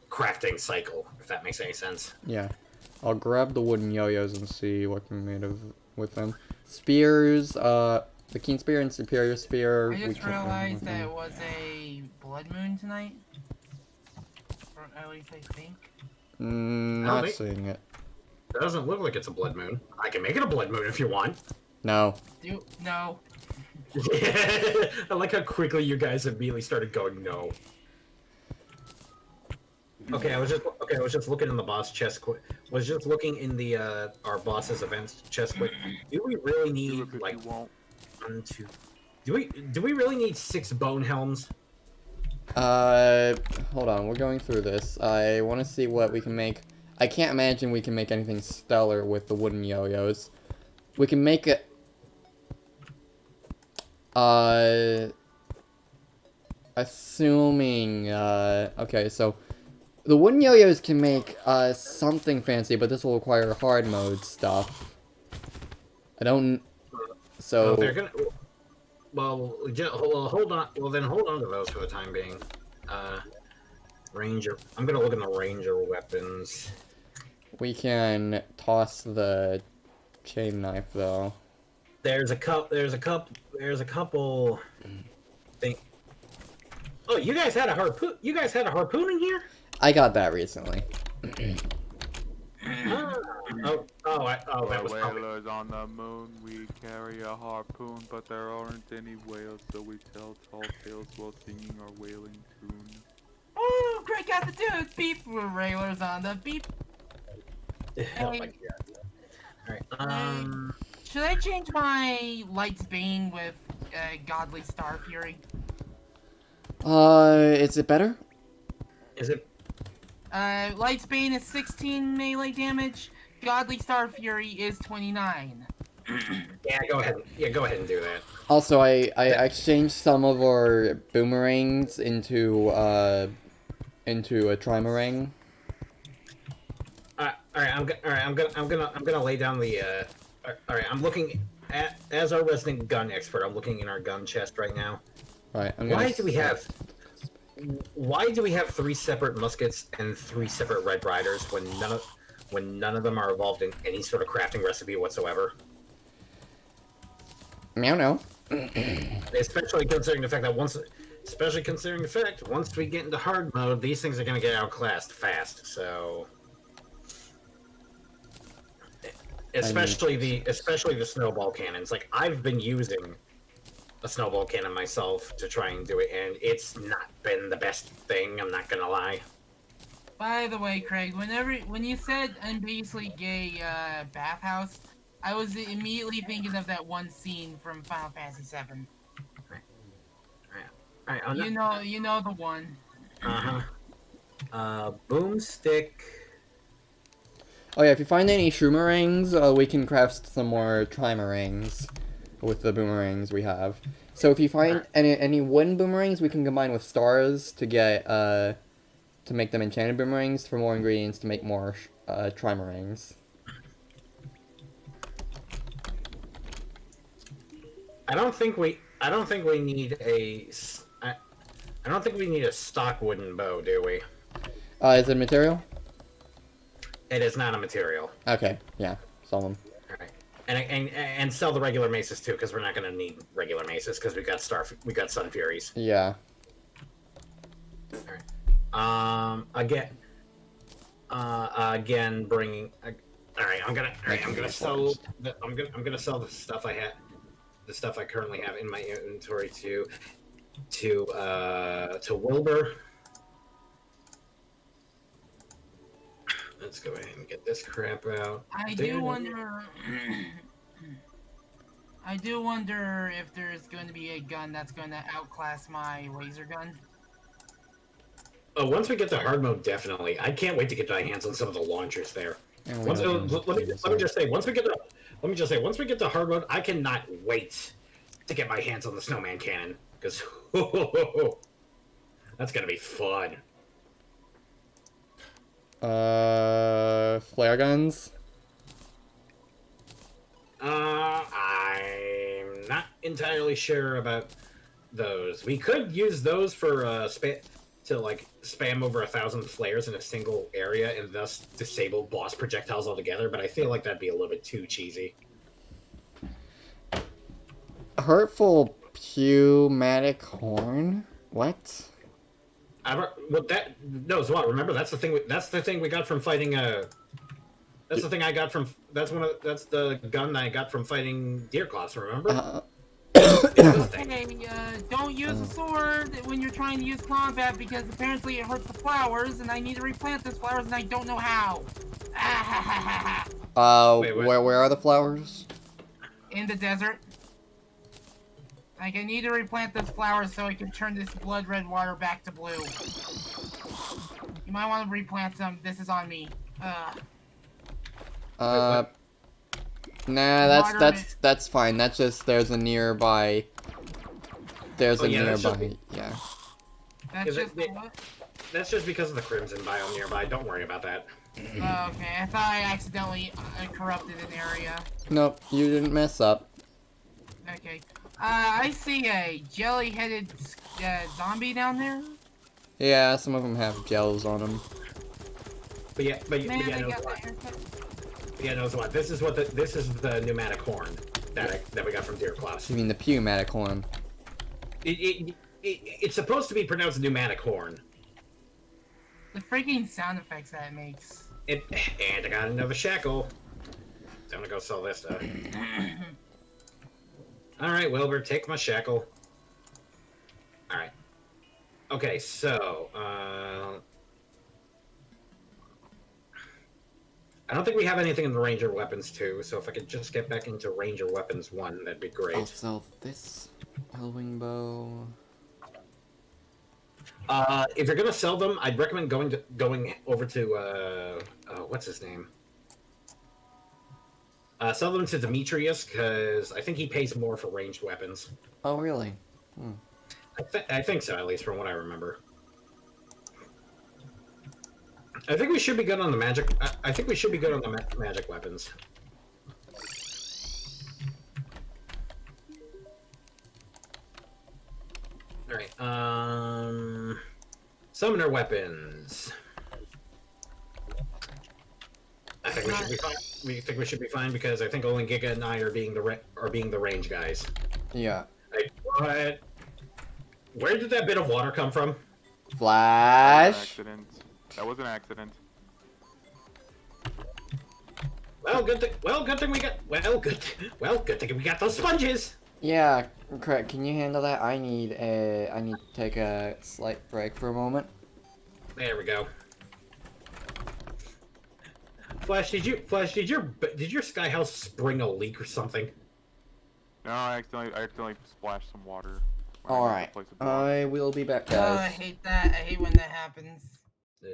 crafting cycle. If that makes any sense. Yeah. I'll grab the wooden yo-yos and see what can be made of with them. Spears, the Keen Spear and Superior Spear. I we just can't do realized with that them. it was a blood moon tonight. Or at least I think. Not think- seeing it. It doesn't look like it's a blood moon. I can make it a blood moon if you want. No. No. I like how quickly you guys immediately started going no. Okay, I was just looking in the boss chest quick. Was just looking in the our boss's events chest quick. Do we really Do need it if like you won't. 1, 2? Do we really need 6 bone helms? Hold on, we're going through this. I want to see what we can make. I can't imagine we can make anything stellar with the wooden yo-yos. We can make it... Assuming, okay, so... The wooden yo-yos can make, something fancy, but this will require hard mode stuff. I don't... So... They're gonna. Well, hold on. Well, then hold on to those for the time being. Ranger. I'm gonna look in the ranger weapons. We can toss the chain knife, though. There's a couple. Thing. Oh, you guys had a harpoon. You guys had a harpoon in here. I got that recently. That was probably. Whalers on the moon, we carry a harpoon, but there aren't any whales, so we tell tall tales while singing our whaling tune. Oh, Greg got the dudes. Beep. Railers on the beep. Oh my god. Alright, Should I change my Light's Bane with Godly Star Fury? Is it better? is it? Light's Bane is 16 melee damage. Godly Star Fury is 29. Yeah, go ahead. Yeah, go ahead and do that. Also, I exchanged some of our boomerangs into a trimarang. I'm gonna lay down the. All right, I'm looking at as our resident gun expert. I'm looking in our gun chest right now. Right. Why do we have 3 separate muskets and 3 separate Red Riders when none of them are involved in any sort of crafting recipe whatsoever? Meow no. Especially considering the fact that once we get into hard mode, these things are gonna get outclassed fast. So, especially the snowball cannons. Like I've been using a snowball cannon myself to try and do it, and it's not been the best thing. I'm not gonna lie. By the way, Craig, when you said ambiguously gay bathhouse, I was immediately thinking of that one scene from Final Fantasy VII. Alright, You know the one. Boomstick. Oh yeah, if you find any shroomerangs, we can craft some more trimarangs with the boomerangs we have. So if you find any wooden boomerangs, we can combine with stars to get to make them enchanted boomerangs for more ingredients to make more trimarangs. I don't think we need a stock wooden bow, do we? Is it material? It is not a material. Okay, yeah, sell them. Alright. And sell the regular maces too, because we're not gonna need regular maces because we got Sun Furies. Yeah. Again, bringing. Alright, I'm gonna sell the stuff I had, the stuff I currently have in my inventory to Wilbur. Let's go ahead and get this crap out. I do wonder. I do wonder if there's going to be a gun that's going to outclass my laser gun. Oh, once we get to hard mode, definitely. I can't wait to get my hands on some of the launchers there. And we Once, don't know. let me just say, once we get to hard mode, I cannot wait to get my hands on the snowman cannon because that's gonna be fun. Flare guns. I'm not entirely sure about those. We could use those for spam over 1,000 flares in a single area and thus disable boss projectiles altogether. But I feel like that'd be a little bit too cheesy. Hurtful pneumatic horn. What? Remember, that's the thing. That's the thing we got from fighting. That's the thing I got from. That's the gun I got from fighting deer claws. Remember? Hey, don't use a sword when you're trying to use combat because apparently it hurts the flowers, and I need to replant those flowers, and I don't know how. Wait. Where are the flowers? In the desert. Like, I need to replant those flowers so I can turn this blood red water back to blue. You might want to replant some. This is on me. Nah, that's fine. That's just there's a nearby. There's a nearby. Yeah. That's just what? That's just because of the crimson biome nearby. Don't worry about that. Okay, I thought I accidentally corrupted an area. Nope, you didn't mess up. Okay. I see a jelly-headed zombie down there. Yeah, some of them have gels on them. But yeah, Man, they knows got what? that haircut. Yeah, knows what? This is the pneumatic horn that we got from deer claws. You mean the pneumatic horn? It's supposed to be pronounced pneumatic horn. The freaking sound effects that it makes. And I got another shackle. So I'm gonna go sell this stuff. Alright, Wilbur, take my shackle. Alright. Okay, so, I don't think we have anything in the Ranger Weapons 2, so if I could just get back into Ranger Weapons 1, that'd be great. I'll sell this Hellwing bow. If you're gonna sell them, I'd recommend going over to, what's his name? Sell them to Demetrius, because I think he pays more for ranged weapons. Oh, really? Hmm. I think so, at least from what I remember. I think we should be good on the magic. I think we should be good on the magic weapons. All right. Summoner weapons. I think we should be fine. We think we should be fine because I think only Giga and I are being the range guys. Yeah. Like, what? Where did that bit of water come from? Flash. Accident. That was an accident. Well, good thing we got. Good thing we got those sponges. Yeah, correct. Can you handle that? I need to take a slight break for a moment. There we go. Flash, did your sky house spring a leak or something? No, I accidentally splashed some water. when I All went to right. place a block. I will be back, Oh, I guys. hate that. I hate when that happens. Ugh.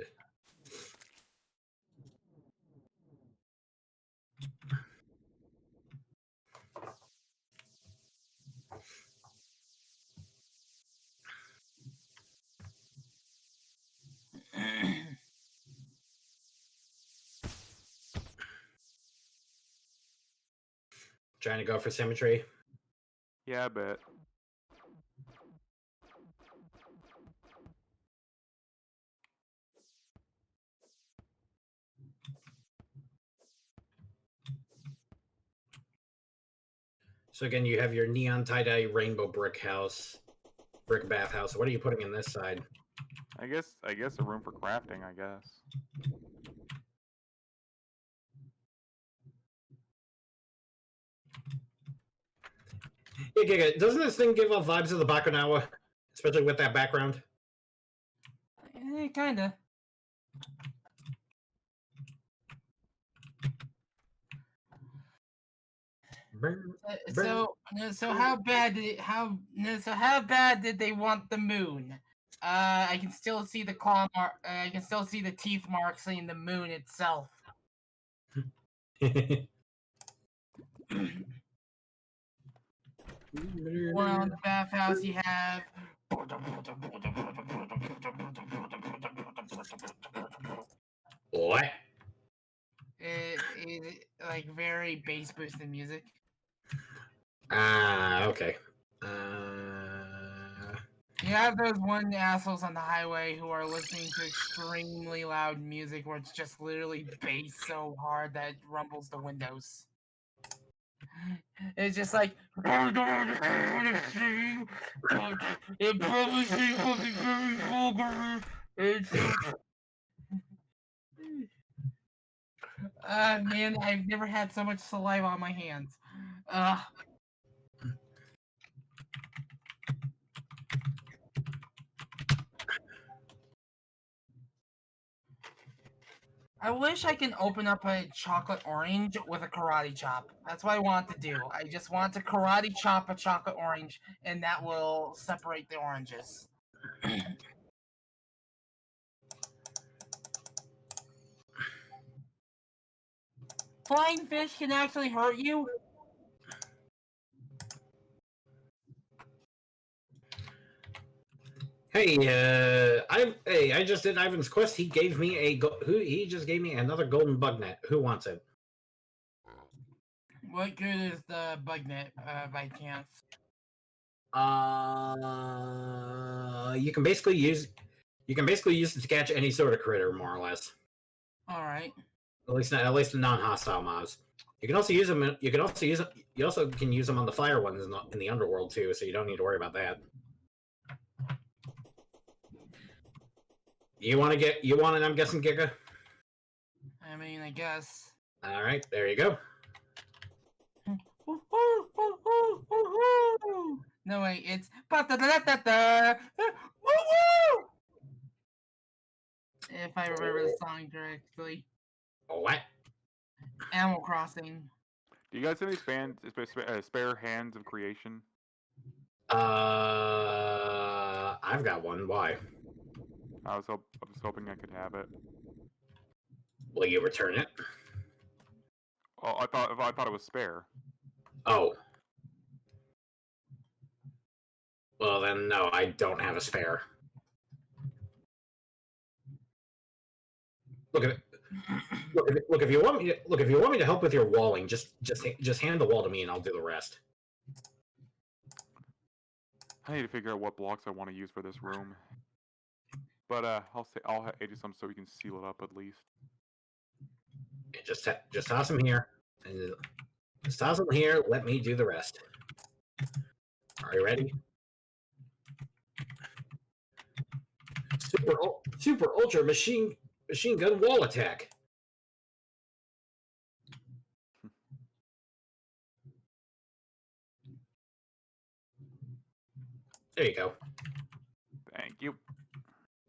Trying to go for symmetry. Yeah, I bet. So again, you have your neon tie-dye rainbow brick bathhouse. What are you putting in this side? I guess a room for crafting. I guess. Hey, Giga, doesn't this thing give off vibes of the Bakunawa? Especially with that background? Kinda. So how bad did they want the moon? I can still see the claw mark. I can still see the teeth marks in the moon itself. Well, in the bathhouse you have. What? Like very bass boosted music. Okay. You have those one assholes on the highway who are listening to extremely loud music where it's just literally bass so hard that it rumbles the windows. It's just like it probably seems something very vulgar. Man, I've never had so much saliva on my hands. I wish I can open up a chocolate orange with a karate chop. That's what I want to do. I just want to karate chop a chocolate orange, and that will separate the oranges. Flying fish can actually hurt you. I just did Ivan's quest. He gave me he just gave me another golden bug net. Who wants it? What good is the bug net, by chance? You can basically use it to catch any sort of critter, more or less. All right. At least the non-hostile mobs. You can also use them. You also can use them on the fire ones in the underworld too. So you don't need to worry about that. You want it? I'm guessing, Giga. I mean, I guess. All right, there you go. No wait, it's if I remember the song correctly. What? Animal Crossing. Do you guys have any spare hands of creation? I've got one. Why? I was hoping I could have it. Will you return it? Oh, I thought it was spare. Oh. Well then, no, I don't have a spare. Look at it. Look, if you want me to help with your walling, just hand the wall to me and I'll do the rest. I need to figure out what blocks I want to use for this room. But I'll add some so we can seal it up at least. Just toss them here, and just toss them here. Let me do the rest. Are you ready? Super ultra machine gun wall attack. There you go. Thank you.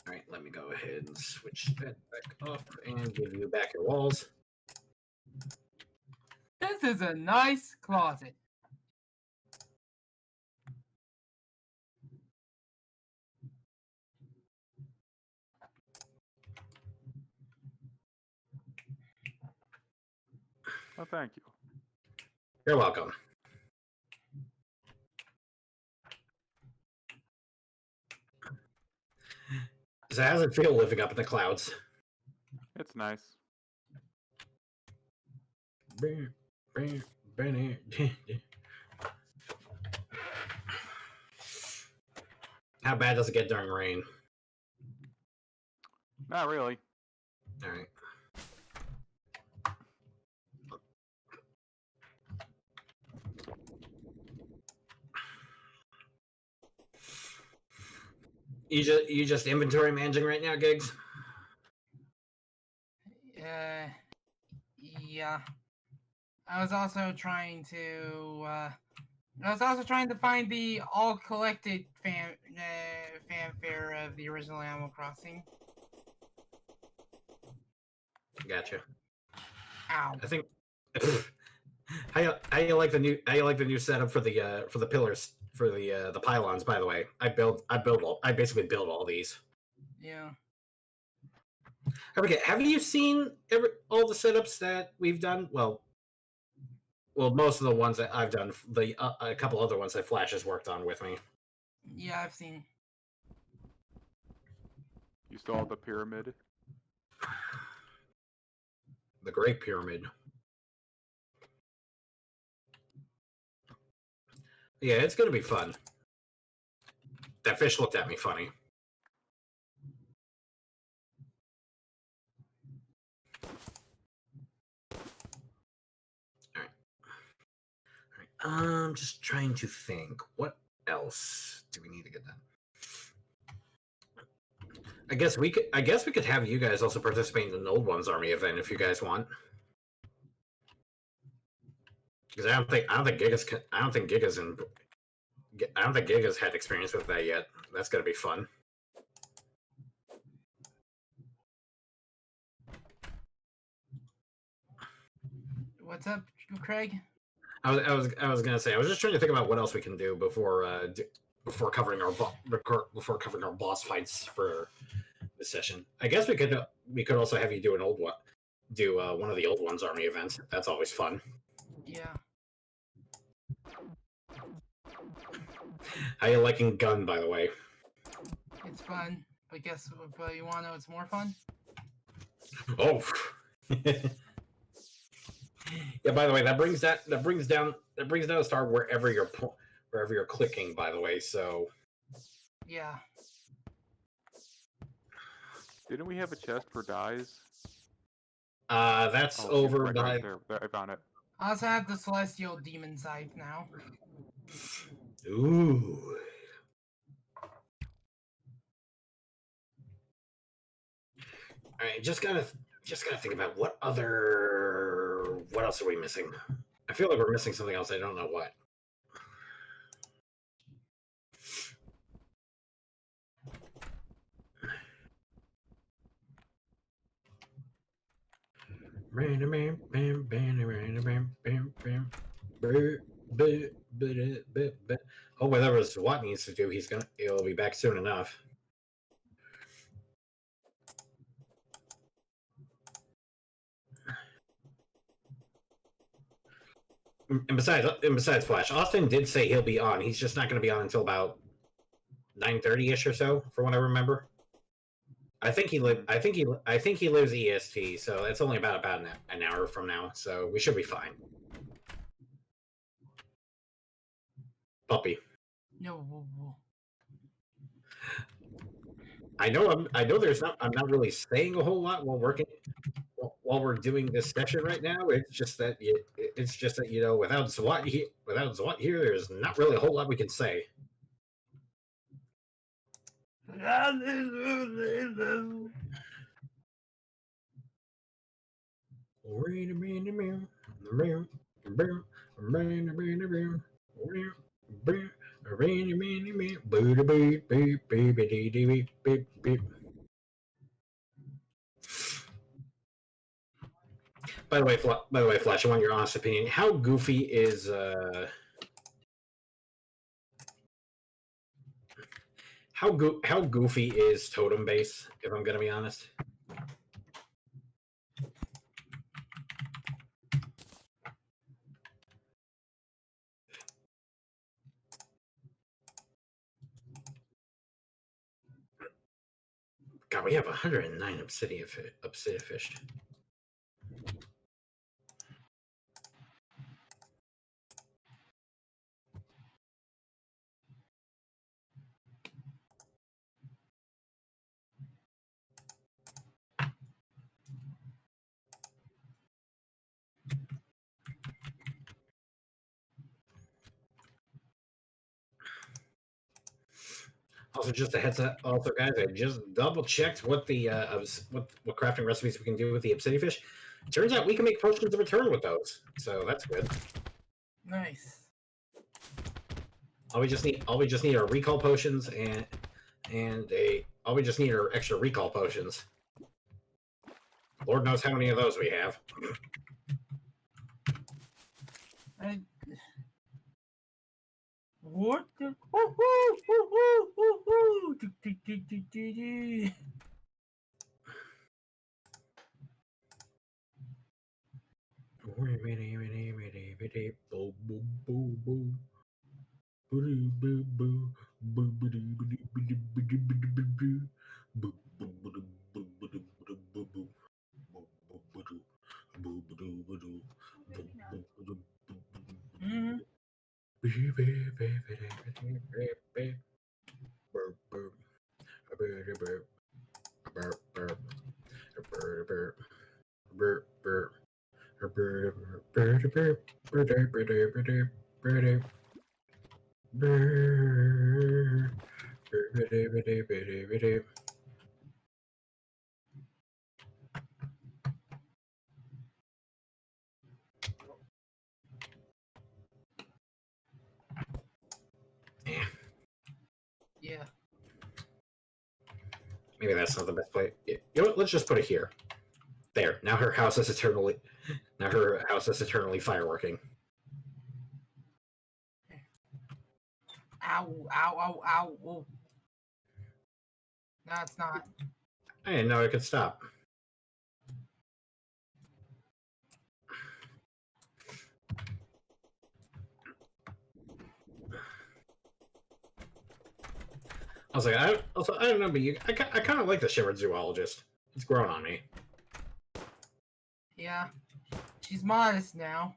All right, let me go ahead and switch that back off and give you back your walls. This is a nice closet. Oh, thank you. You're welcome. So how does it feel living up in the clouds? It's nice. How bad does it get during rain? Not really. All right. You just inventory managing right now, Gigs? Yeah. I was also trying to find the all collected fanfare of the original Animal Crossing. Gotcha. Ow. I think How you like the new setup for the pillars for the pylons? By the way, I basically build all these. Yeah. Okay, have you seen all the setups that we've done? Well, most of the ones that I've done. A couple other ones that Flash has worked on with me. Yeah, I've seen. You saw the pyramid. The Great Pyramid. Yeah, it's gonna be fun. That fish looked at me funny. All right. I'm just trying to think. What else do we need to get done? I guess we could have you guys also participate in the Old Ones Army event if you guys want. Because I don't think Giga's had experience with that yet. That's gonna be fun. What's up, Craig? I was gonna say I was just trying to think about what else we can do before covering our boss fights for this session. I guess we could also have you do one of the Old Ones Army events. That's always fun. Yeah. How you liking Gun, by the way? It's fun, but but you want to know what's more fun? Oh. Yeah. By the way, that brings down a star wherever you're clicking. By the way, so. Yeah. Didn't we have a chest for dyes? That's over right by. there. I found it. I also have the Celestial Demon Scythe now. Ooh. All right, just gotta think about what else are we missing? I feel like we're missing something else. I don't know what. Oh, whatever SWAT needs to do, he'll be back soon enough. And besides, Flash, Austin did say he'll be on. He's just not going to be on until about 9:30ish or so, for what I remember. I think he lives EST, so it's only about an hour from now, so we should be fine. Puppy. No. I know I'm not really saying a whole lot while we're doing this session right now. It's just that without SWAT here, there's not really a whole lot we can say. By the way, Flash, I want your honest opinion. How goofy is how goofy is Totem Base? If I'm gonna be honest. God, we have 109 obsidian fish. Also, just a heads up, also guys, I just double checked what the what crafting recipes we can do with the obsidian fish. Turns out we can make potions of return with those, so that's good. Nice. All we just need are recall potions all we just need are extra recall potions. Lord knows how many of those we have. I... What the? Woo-hoo! Do-do-do-do-do-do. Mhm. Yeah. Maybe that's not the best place. You know what? Let's just put it here. There. Now her house is eternally. Now her house is eternally fireworking. Ow! Ow! Ow! Ow! Whoa. No, it's not. I didn't know I could stop. I was like, I don't know, but I kind of like the Shivered Zoologist. It's grown on me. Yeah. She's modest now.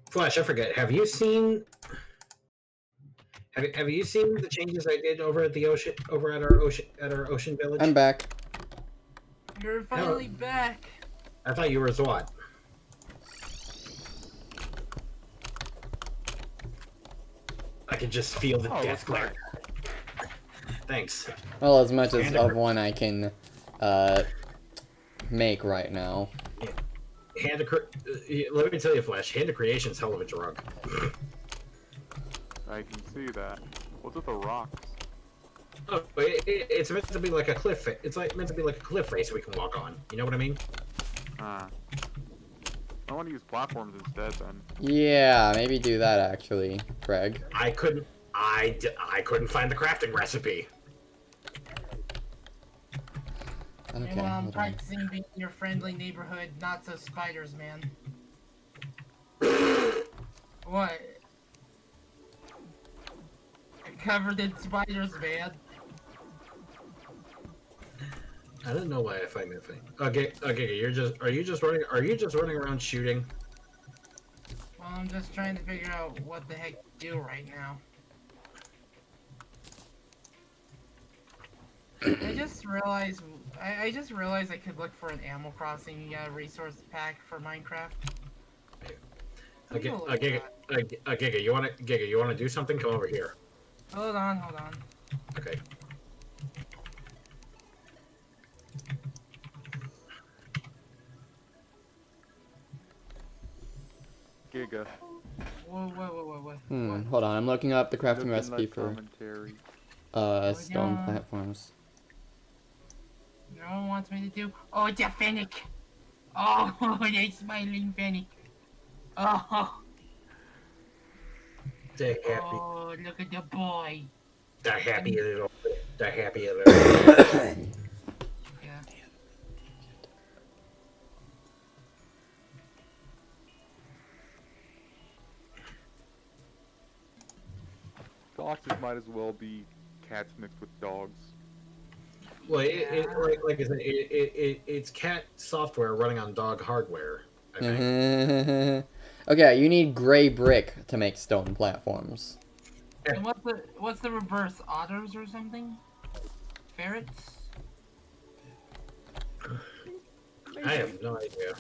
Flash, I forget. Have you seen? Have you seen the changes I did over at the ocean, over at our ocean village? I'm back. You're finally back. I thought you were Zwat. I can just feel the Oh, death that's glare. Thanks. Well, as much as of one I can make right now. Let me tell you, Flash. Hand of Creation's hell of a drug. I can see that. What's with the rocks? Oh, it's meant to be like a cliff. It's like meant to be like a cliff face we can walk on. You know what I mean? Ah. I want to use platforms instead then. Yeah, maybe do that actually, Craig. I couldn't find the crafting recipe. Okay, Well, I'm hold on. practicing being your friendly neighborhood, not so spiders, man. What? Covered in spiders, man. I don't know why I find that funny. Okay, are you just running around shooting? Well, I'm just trying to figure out what the heck to do right now. I just realized I could look for an Animal Crossing resource pack for Minecraft. Giga, you wanna do something? Come over here. Hold on. Okay. Giga. What? Hold on, I'm looking up the crafting Look in recipe that for commentary. stone yeah. platforms. No one wants me to do. Oh, it's a fennec. Oh, they smiling Penny. Oh, The happy, oh, look at the boy. the happy little, the happy little. Yeah. Foxes might as well be cats mixed with dogs. Well, Yeah. like I said, it's cat software running on dog hardware. I think. Okay, you need gray brick to make stone platforms. And what's the reverse? Otters or something? Ferrets? I have no idea.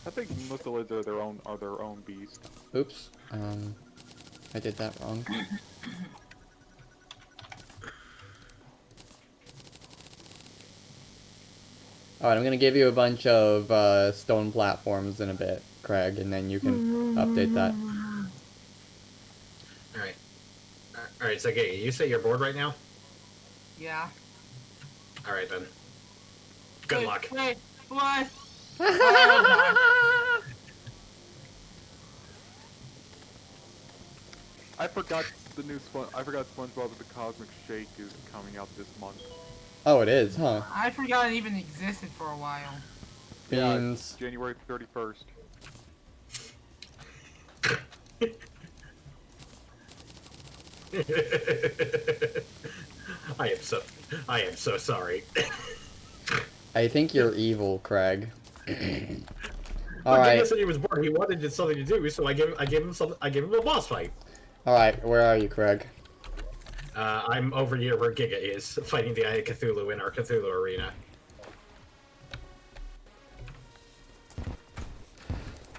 I think most lizards are their own beast. Oops. I did that wrong. Alright, I'm gonna give you a bunch of stone platforms in a bit, Craig, and then you can update that. All right, all right. So, okay, you say you're bored right now. Yeah. All right then. Good Wait, luck. Wait, what? Oh, I forgot the new I forgot SpongeBob the Cosmic Shake is coming out this month. Oh, it is, huh? I forgot it even existed for a while. Yeah, Beans. it's January 31st. I am so sorry. I think you're evil, Craig. Well, Alright, Giga said he was bored. He wanted something to do, so I gave him something. I gave him a boss fight. alright, where are you, Craig? I'm over here where Giga is, fighting the Eye of Cthulhu in our Cthulhu arena.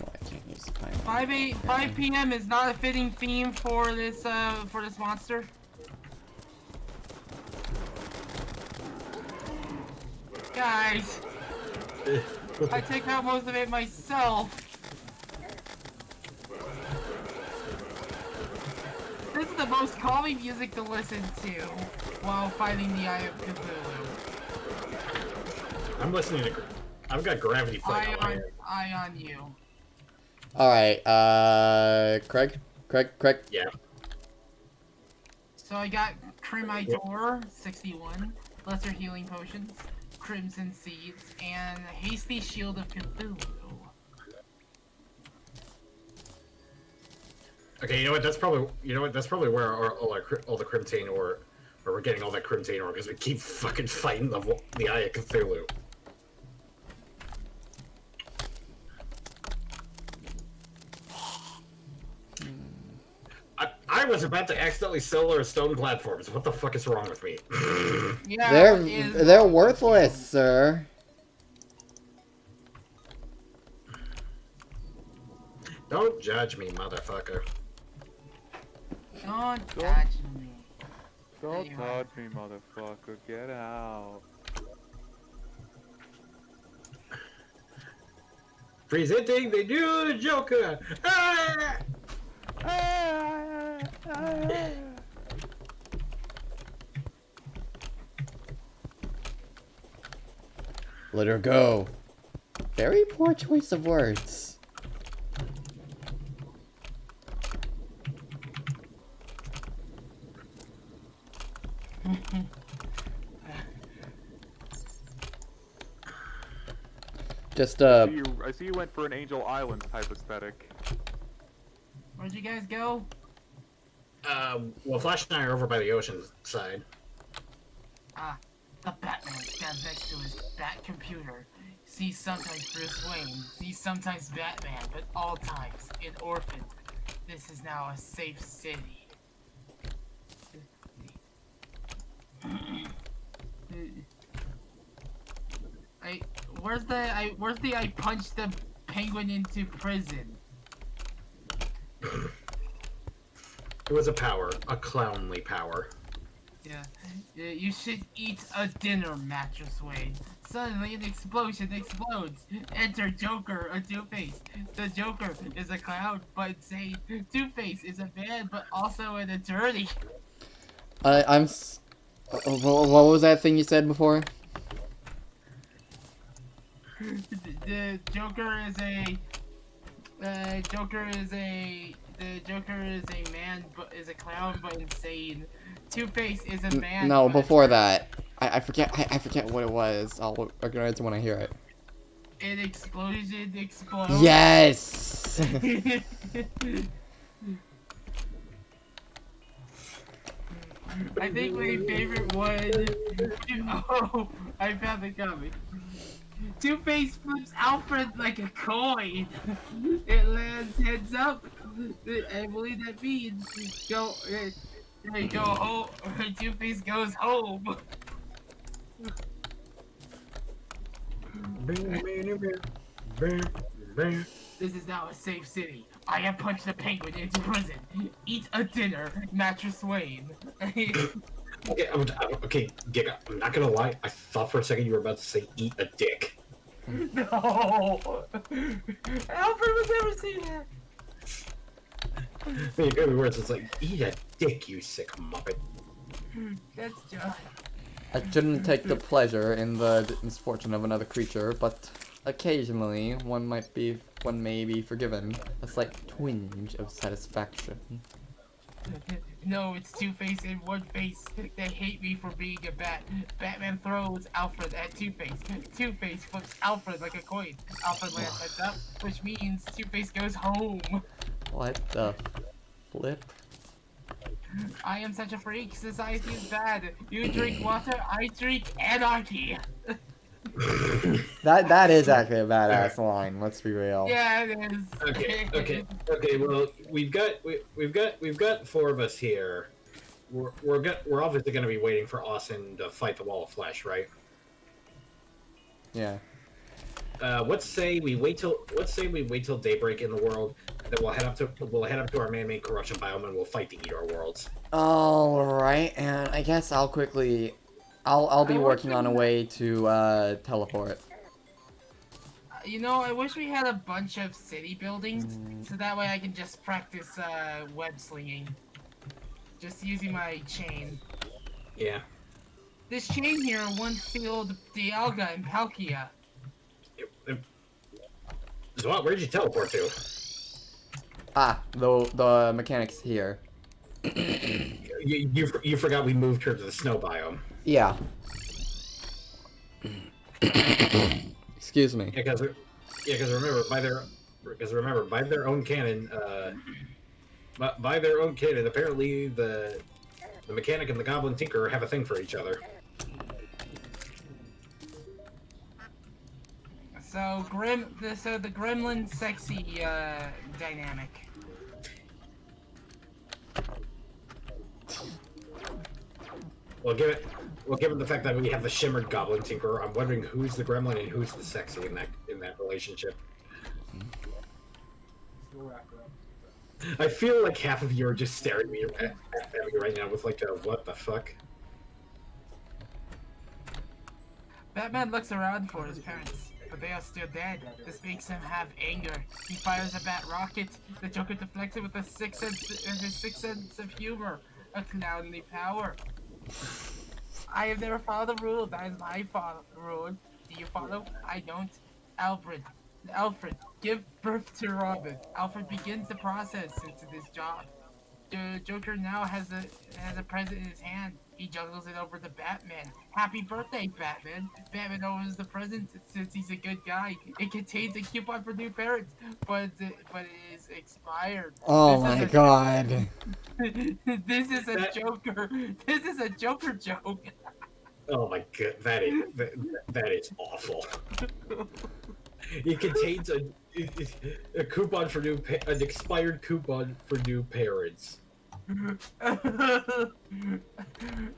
Oh, I can't use the pineapple. 5 p.m. is not a fitting theme for this monster. Guys, I take out most of it myself. This is the most calming music to listen to while fighting the Eye of Cthulhu. I'm listening to. I've got Gravity playing on my end. Eye on you. Alright, Craig? Craig? Yeah. So I got Crimite Ore, 61, Lesser Healing Potions, Crimson Seeds, and Hasty Shield of Cthulhu. Okay, you know what? That's probably where all the Crimtane ore, where we're getting all that Crimtane ore because we keep fucking fighting the Eye of Cthulhu. I was about to accidentally sell our stone platforms. What the fuck is wrong with me? Yeah, They're worthless, sir. Don't judge me, motherfucker. Don't touch me. Don't There you are. touch me, motherfucker. Get out. Presenting the new Joker. Ah! Let her go. Very poor choice of words. Just, I see you went for an Angel Island type aesthetic. Where'd you guys go? Well, Flash and I are over by the ocean side. Ah, the Batman stands next to his Bat computer. Sees sometimes Bruce Wayne, sees sometimes Batman, but all times an orphan. This is now a safe city. Where's the I punched the penguin into prison? It was a power, a clownly power. Yeah, you should eat a dinner, Mattress Wayne. Suddenly an explosion explodes. Enter Joker, a Two-Face. The Joker is a clown, but insane. Two-Face is a man, but also an attorney. what was that thing you said before? The Joker is a. The Joker is a man, but is a clown, but insane. Two-Face is a man. No, but a before trans- that. I forget I forget what it was. I'll recognize it when I hear it. An explosion explodes. Yes! I think my favorite one. Oh, I found the comic. Two-Face flips Alfred like a coin. It lands heads up. I believe that means go home. Two-Face goes home. This is now a safe city. I have punched a penguin into prison. Eat a dinner, Mattress Wayne. Okay, okay, Giga, I'm not gonna lie. I thought for a second you were about to say eat a dick. No! Alfred would never say that! In other words, it's like, eat a dick, you sick muppet. That's just... I shouldn't take the pleasure in the misfortune of another creature, but occasionally one may be forgiven a slight twinge of satisfaction. No, it's Two-Face in one face. They hate me for being a bat. Batman throws Alfred at Two-Face. Two-Face flips Alfred like a coin. Alfred lands heads up, which means Two-Face goes home. What the flip? I am such a freak. Society is bad. You drink water, I drink anarchy. That is actually a badass line. Let's be real. Yeah, it is. Okay. Well, we've got four of us here. We're obviously gonna be waiting for Austin to fight the wall of flesh, right? Yeah. Let's say we wait till daybreak in the world. Then we'll head up to our man-made corruption biome and we'll fight the Eater Worlds. All right, and I guess I'll be working on a way to teleport. You know, I wish we had a bunch of city buildings, so that way I can just practice web slinging. Just using my chain. Yeah. This chain here once sealed Dialga and Palkia. So where'd you teleport to? Ah, the mechanics here. You forgot we moved her to the snow biome. Yeah. Excuse me. Because remember by their own canon, apparently the mechanic and the goblin tinker have a thing for each other. So the gremlin sexy dynamic. Well, given the fact that we have the shimmered goblin tinker, I'm wondering who's the gremlin and who's the sexy in that relationship. I feel like half of you are just staring at me right now with like a what the fuck. Batman looks around for his parents, but they are still dead. This makes him have anger. He fires a bat rocket. The Joker deflects it with his sixth sense of humor, a clownly power. I have never followed the rule. That is my rule. Do you follow? I don't. Alfred, give birth to Robin. Alfred begins the process into this job. The Joker now has a present in his hand. He juggles it over to Batman. Happy birthday, Batman! Batman opens the present since he's a good guy. It contains a coupon for new parents, but it is expired. Oh my god. This is a Joker. This is a Joker joke. Oh my god, that is awful. It contains a coupon for an expired coupon for new parents.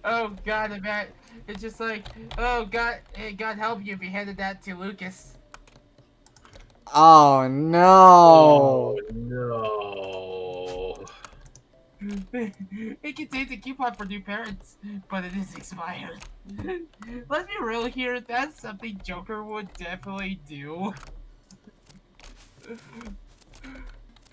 Oh god, man. It's just like, oh god, God help you if you handed that to Lucas. Oh no. Oh no. It contains a coupon for new parents, but it is expired. Let's be real here, that's something Joker would definitely do.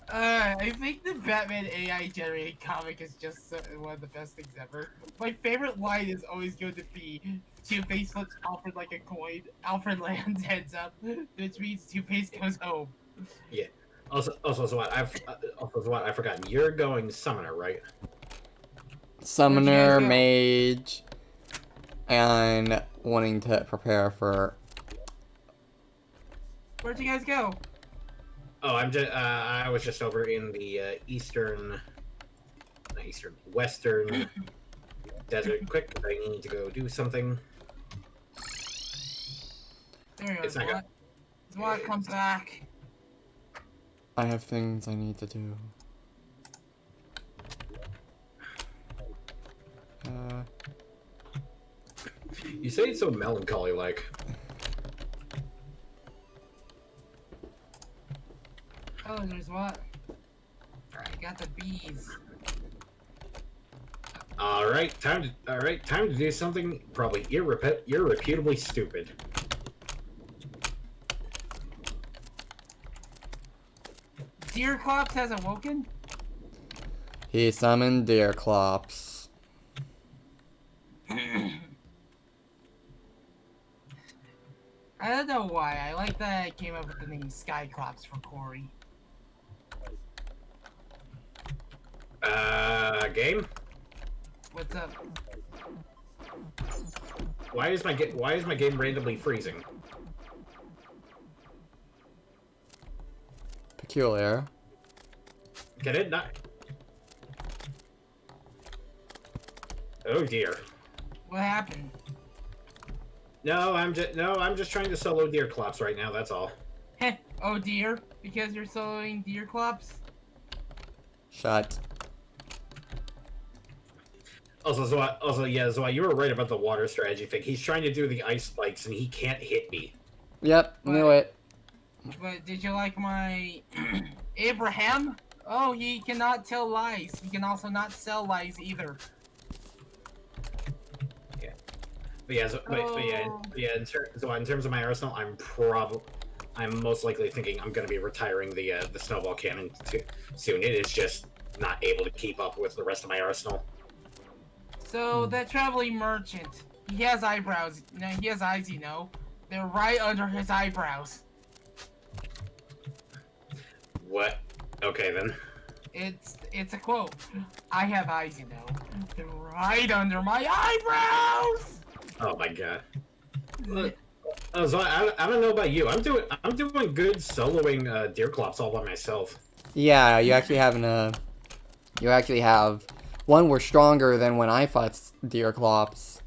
I think the Batman AI generated comic is just one of the best things ever. My favorite line is always going to be Two-Face flips Alfred like a coin. Alfred lands heads up, which means Two-Face goes home. Yeah. Also, so what? I forgot. You're going summoner, right? Summoner, go? mage, and wanting to prepare for. Where'd you guys go? Oh, I was just over in the western desert. Quick, I need to go do something. There you go. It's not good. Zwat, come back. I have things I need to do. You say it's so melancholy-like. Oh, there's what? Alright, got the bees. All right, time to do something probably irreputably stupid. Deerclops has awoken? He summoned Deerclops. I don't know why. I like that I came up with the name Skyclops for Corey. Game? What's up? Why is my game randomly freezing? Peculiar. Can it not? Oh dear. What happened? No, I'm just trying to solo Deerclops right now. That's all. Heh, oh dear, because you're soloing Deerclops? Shut. Also, you were right about the water strategy thing. He's trying to do the ice spikes and he can't hit me. Yep, knew it. But did you like my Abraham? Oh, he cannot tell lies. He can also not sell lies either. Yeah. In terms of my arsenal, I'm most likely thinking I'm going to be retiring the snowball cannon soon. It is just not able to keep up with the rest of my arsenal. So that traveling merchant, he has eyebrows. No, he has eyes, you know. They're right under his eyebrows. What? Okay then. It's a quote. I have eyes, you know. They're right under my eyebrows. Oh my god. So I don't know about you. I'm doing good soloing Deerclops all by myself. Yeah, you actually have one, we're stronger than when I fought Deerclops,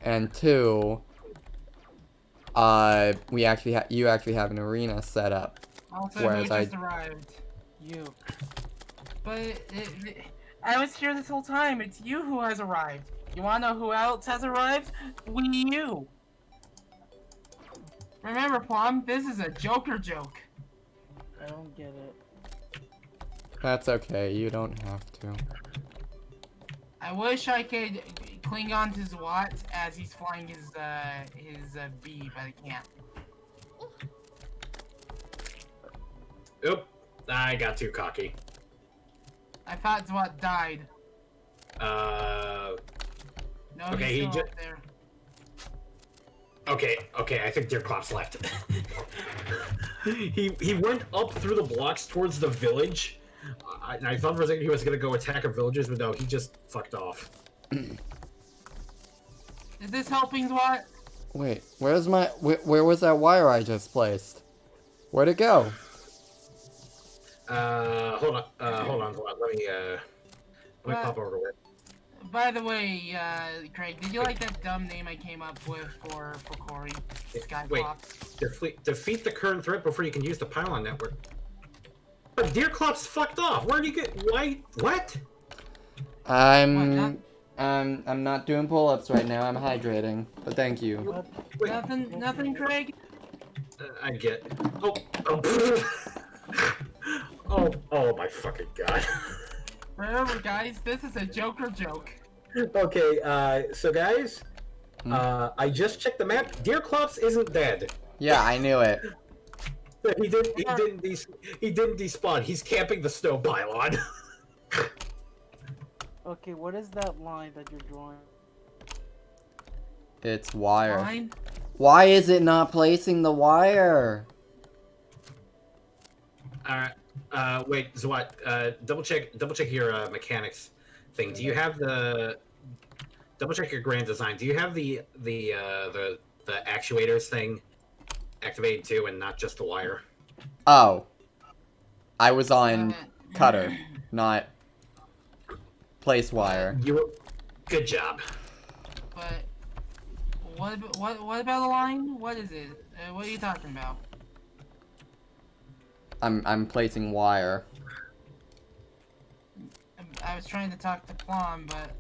and two, you actually have an arena set up. Also, Whereas who just arrived? You. But I was here this whole time. It's you who has arrived. You wanna know who else has arrived? You. Remember, Plum, this is a Joker joke. I don't get it. That's okay, you don't have to. I wish I could cling on to Zwat as he's flying his bee, but I can't. Oop, I got too cocky. I thought Zwat died. No, Okay, he's he still up there. Okay, I think Deerclops left. he went up through the blocks towards the village. I thought for a second he was gonna go attack our villagers, but no, he just fucked off. Is this helping Zwat? Wait, where was that wire I just placed? Where'd it go? Hold on, let me pop over to it. By the way, Craig, did you like that dumb name I came up with for Corey? Wait, Skyclops. defeat the current threat before you can use the pylon network. But Deerclops fucked off. Where do you get? Why? What? I'm not doing pull-ups right now. I'm hydrating, but thank you. Wait, Nothing, Craig. I get. Oh. Oh my fucking god. Remember, guys, this is a Joker joke. Okay, so guys, I just checked the map. Deerclops isn't dead. Yeah, I knew it. He didn't despawn. He's camping the snow pylon. Okay, what is that line that you're drawing? It's wire. Fine. Why is it not placing the wire? Wait, Zwat, double check your mechanics thing. Do you have the double check your grand design? Do you have the actuators thing activated too, and not just the wire? Oh. I was on cutter, not place wire. Good job. But what about the line? What is it? What are you talking about? I'm placing wire. I was trying to talk to Plum, but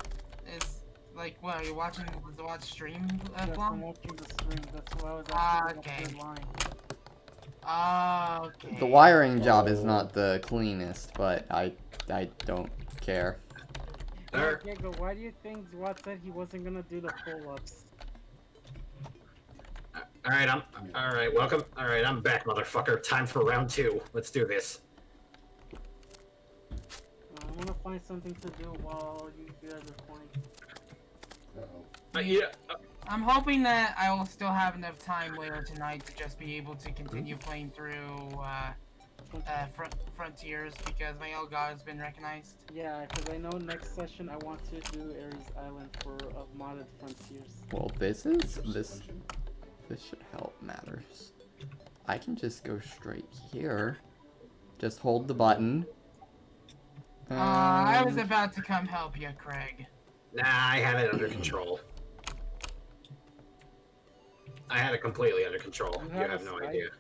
it's like, what, are you watching the stream, Yes, I'm Plum? watching the stream. That's why I was asking about Okay. the line. Okay. The wiring job is not the cleanest, but I don't care. Diego, why do you think Zwat said he wasn't gonna do the pull-ups? Alright, welcome. Alright, I'm back, motherfucker. Time for round 2. Let's do this. I wanna find something to do while you guys are playing. Yeah. I'm hoping that I will still have enough time later tonight to just be able to continue playing through Frontiers, because my Elgato has been recognized. Yeah, because I know next session I want to do Ares Island for modded Frontiers. Well, this should help matters. I can just go straight here. Just hold the button. I was about to come help you, Craig. Nah, I had it under control. I had it completely under control. You have no idea.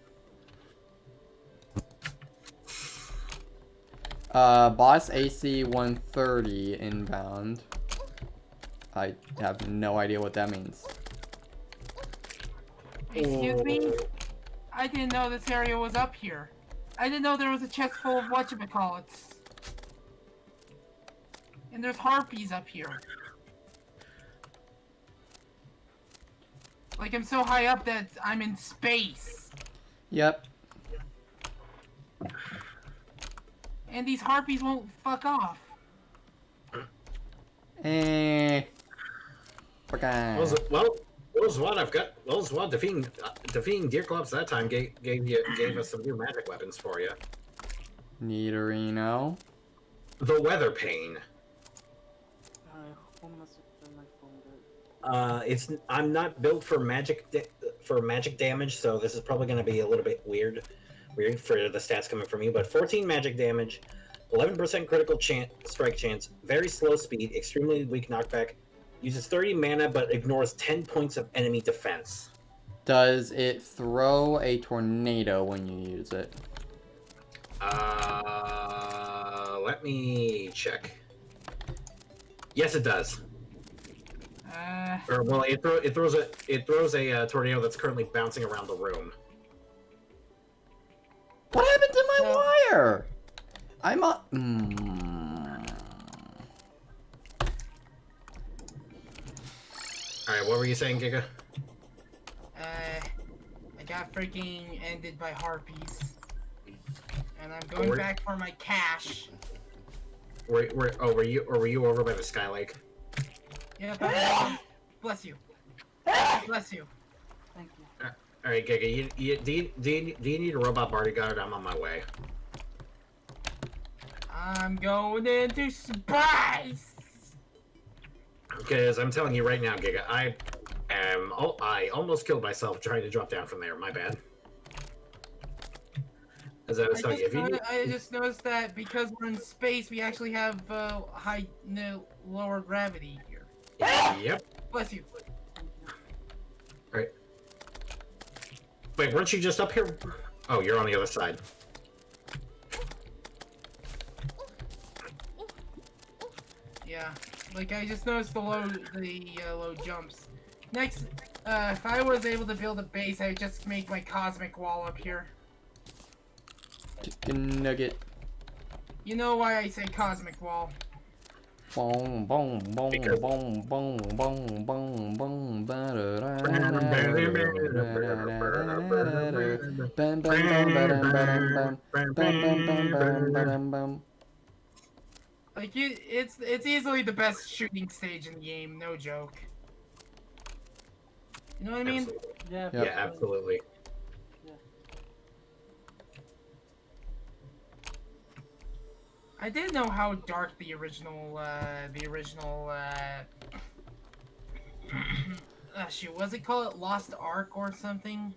Boss AC 130 inbound. I have no idea what that means. Excuse me? I didn't know this area was up here. I didn't know there was a chest full of whatchamacallits. And there's harpies up here. Like, I'm so high up that I'm in space. Yep. And these harpies won't fuck off. Zwat, defeating Deer Clubs that time gave us some new magic weapons for you. Neaterino. The Weather Pane. I'm not built for magic damage, so this is probably going to be a little bit weird for the stats coming from you. But 14 magic damage, 11% critical strike chance, very slow speed, extremely weak knockback, uses 30 mana but ignores 10 points of enemy defense. Does it throw a tornado when you use it? Let me check. Yes, it does. Or, well, it throws a tornado that's currently bouncing around the room. What happened to my wire? I'm a. Alright, what were you saying, Giga? I got freaking ended by harpies. And I'm going back for my cash. Were you over by the Sky Lake? Yeah, bless you. Bless you. Thank you. Alright, Giga, do you need a robot bodyguard? I'm on my way. I'm going into space! Because I'm telling you right now, Giga, I almost killed myself trying to drop down from there. My bad. As I was telling you, I just noticed that because we're in space, we actually have lower gravity here. Yep. Bless you. Right. Wait, weren't you just up here? Oh, you're on the other side. Yeah. Like, I just noticed the low jumps. Next, if I was able to build a base, I would just make my cosmic wall up here. Chicken nugget. You know why I say cosmic wall? Boom, boom, boom, boom, boom, boom, boom, boom, ba da da da Bum, bum, bum, ba-dum, ba-dum, bum. Bum, bum, bum, bum, ba-dum, bum. Like it's easily the best shooting stage in the game, no joke. You know what I mean? Absolutely. Yeah, Yep. Yeah, absolutely. I didn't know how dark the original shoot, was it called Lost Ark or something?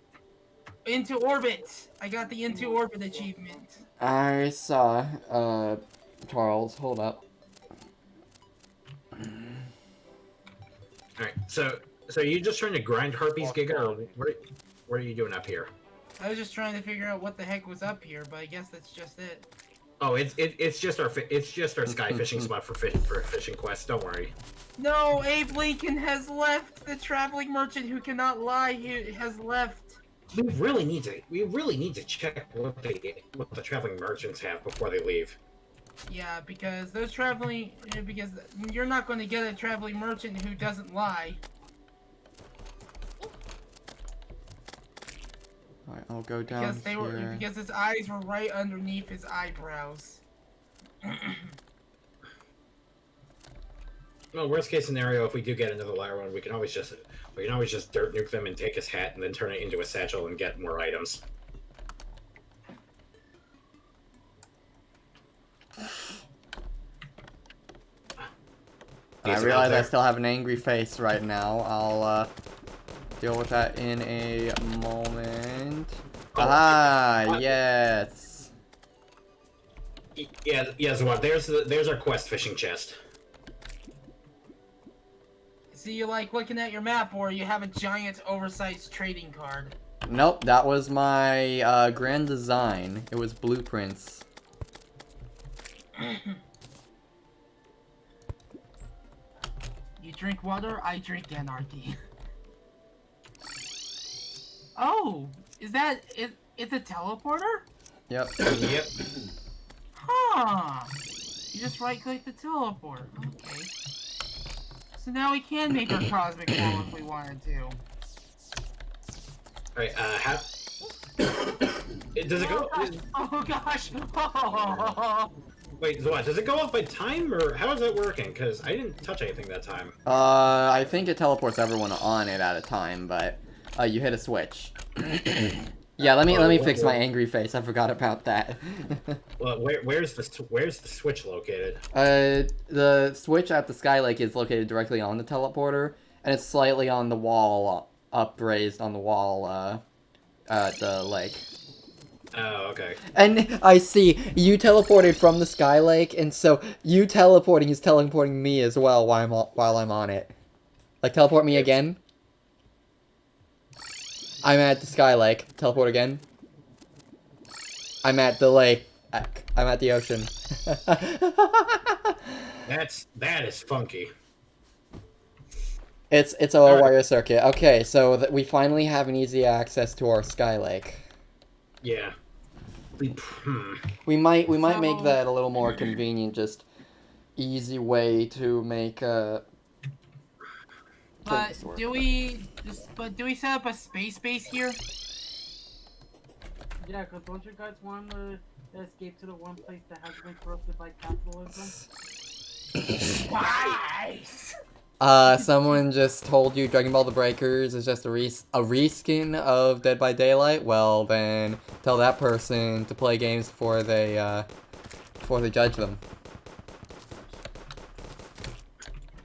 Into Orbit! I got the Into Orbit achievement. I saw, Charles, hold up. All right. So you just trying to grind Harpy's Giga, or what are you doing up here? I was just trying to figure out what the heck was up here, but I guess that's just it. Oh, it's just our sky fishing spot for fishing quests. Don't worry. No, Abe Lincoln has left. The traveling merchant who cannot lie has left. We really need to check what the traveling merchants have before they leave. Yeah, because because you're not going to get a traveling merchant who doesn't lie. Alright, I'll go down here. Because his eyes were right underneath his eyebrows. Well, worst case scenario, if we do get another liar one, we can always just dirt nuke them and take his hat and then turn it into a satchel and get more items. I realize I still have an angry face right now. I'll deal with that in a moment. Ah, yes. Yeah, Zwab, there's our quest fishing chest. So you like looking at your map, or you have a giant, oversized trading card? Nope, that was my grand design. It was blueprints. You drink water, I drink anarchy. Oh, it's a teleporter? Yep. Yep. Huh. You just right-click the teleporter. Okay. So now we can make our cosmic wall if we wanted to. Alright, does it go? Oh gosh! Oh. Wait, what? Does it go off by time, or how is that working? Because I didn't touch anything that time. I think it teleports everyone on it at a time, but you hit a switch. Yeah, let me fix my angry face. I forgot about that. Well, where's the switch located? The switch at the Sky Lake is located directly on the teleporter, and it's slightly on the wall, upraised on the wall, at the lake. Oh, okay. And I see, you teleported from the Sky Lake, and so you teleporting is teleporting me as well while I'm on it. Like, teleport me again. I'm at the Sky Lake. Teleport again. I'm at the lake. I'm at the ocean. That is funky. It's a wire circuit. Okay, so we finally have an easy access to our Sky Lake. Yeah. We might make that a little more convenient, just easy way to make But do we set up a space base here? Yeah, because don't you guys want to escape to the one place that has been corrupted by capitalism? Spies! Someone just told you Dragon Ball The Breakers is just a reskin of Dead by Daylight? Well, then tell that person to play games before they judge them.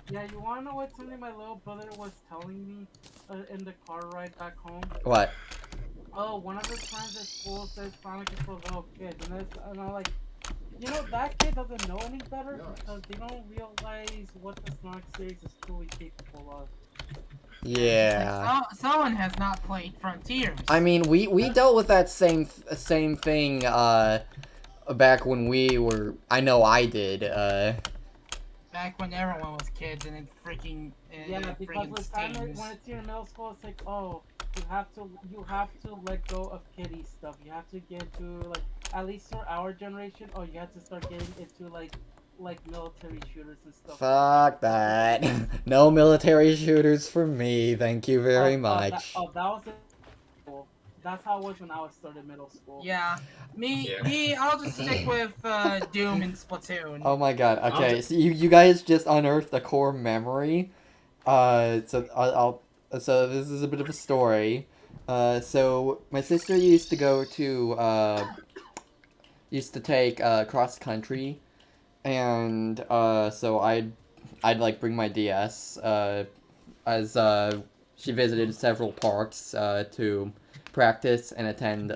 Yeah, you want to know what something my little brother was telling me in the car ride back home? What? Oh, one of the times at school says Sonic is for little kids, and I'm like, you know, that kid doesn't know any better because they don't realize what the Sonic series is truly capable of. Yeah. Someone has not played Frontiers. I mean, we dealt with that same thing back when we were. I know I did. Back when everyone was kids and it freaking Yeah, because when it's your middle school, it's like, oh, you have to let go of kiddie stuff. You have to get to like at least for our generation. Oh, you have to start getting into like like military shooters and stuff. Fuck that. No military shooters for me. Thank you very much. That was in school. That's how it was when I was started middle school. Yeah. Yeah. Me, I'll just stick with Doom and Splatoon. Oh my god. I'll Okay, ju- so you guys just unearthed a core memory. So this is a bit of a story. So my sister used to go to used to take cross country, and so I'd like bring my DS as she visited several parks to practice and attend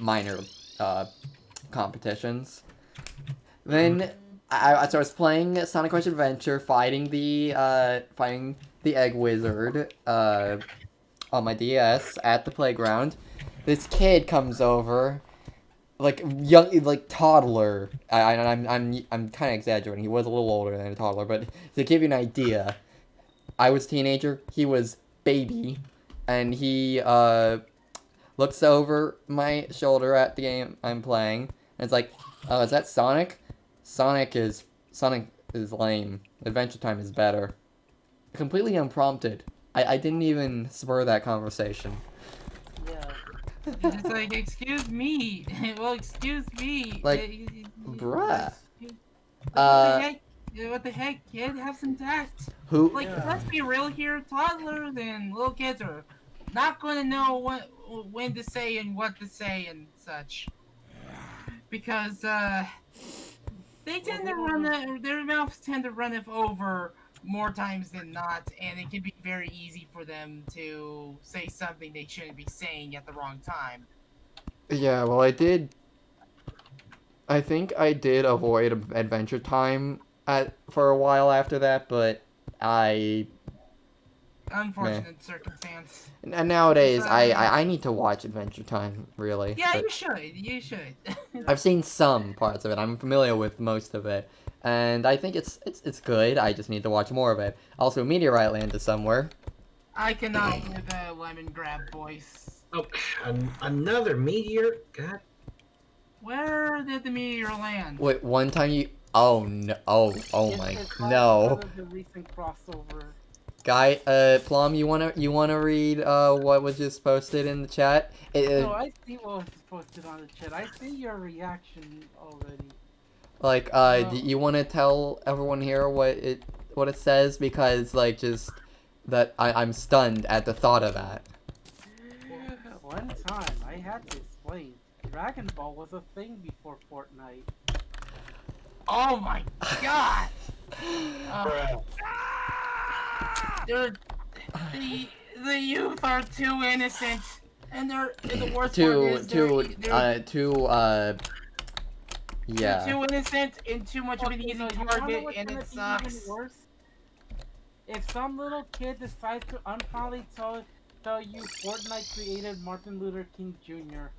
minor competitions. Then so I was playing Sonic Rush Adventure, fighting the Egg Wizard on my DS at the playground. This kid comes over, like like toddler. I'm kind of exaggerating. He was a little older than a toddler, but to give you an idea, I was teenager. He was baby, and he looks over my shoulder at the game I'm playing, and it's like, oh, is that Sonic? Sonic is lame. Adventure Time is better. Completely unprompted. I didn't even spur that conversation. Yeah. It's like, excuse me. Well, excuse me. Like, bruh. What the heck, kid? Have some tact. Who? Like, Yeah. let's be real here. Toddlers and little kids are not going to know when to say and what to say and such. Because, they tend to their mouths tend to run it over more times than not, and it can be very easy for them to say something they shouldn't be saying at the wrong time. Yeah, well, I think I did avoid Adventure Time for a while after that, but Unfortunate circumstance. and nowadays I need to watch Adventure Time, really. Yeah, but you should. I've seen some parts of it. I'm familiar with most of it, and I think it's good. I just need to watch more of it. Also, Meteorite Land is somewhere. I cannot do the lemon grab voice. Oh, another meteor. God. Where did the meteor land? Wait, one time you. Oh no! Oh my! It's No, part of the recent crossover. guy. Plum, you wanna read what was just posted in the chat? No, I see what was posted on the chat. I see your reaction already. Like, do you want to tell everyone here what it says? Because, like, just that I'm stunned at the thought of that. One time, I had to explain. Dragon Ball was a thing before Fortnite. Oh my god! Dude, the youth are too innocent, and the worst part is yeah. they're too innocent and too much of an easy You wanna know target, what's and gonna it be sucks. even worse? If some little kid decides to unproudly tell you Fortnite created Martin Luther King Jr.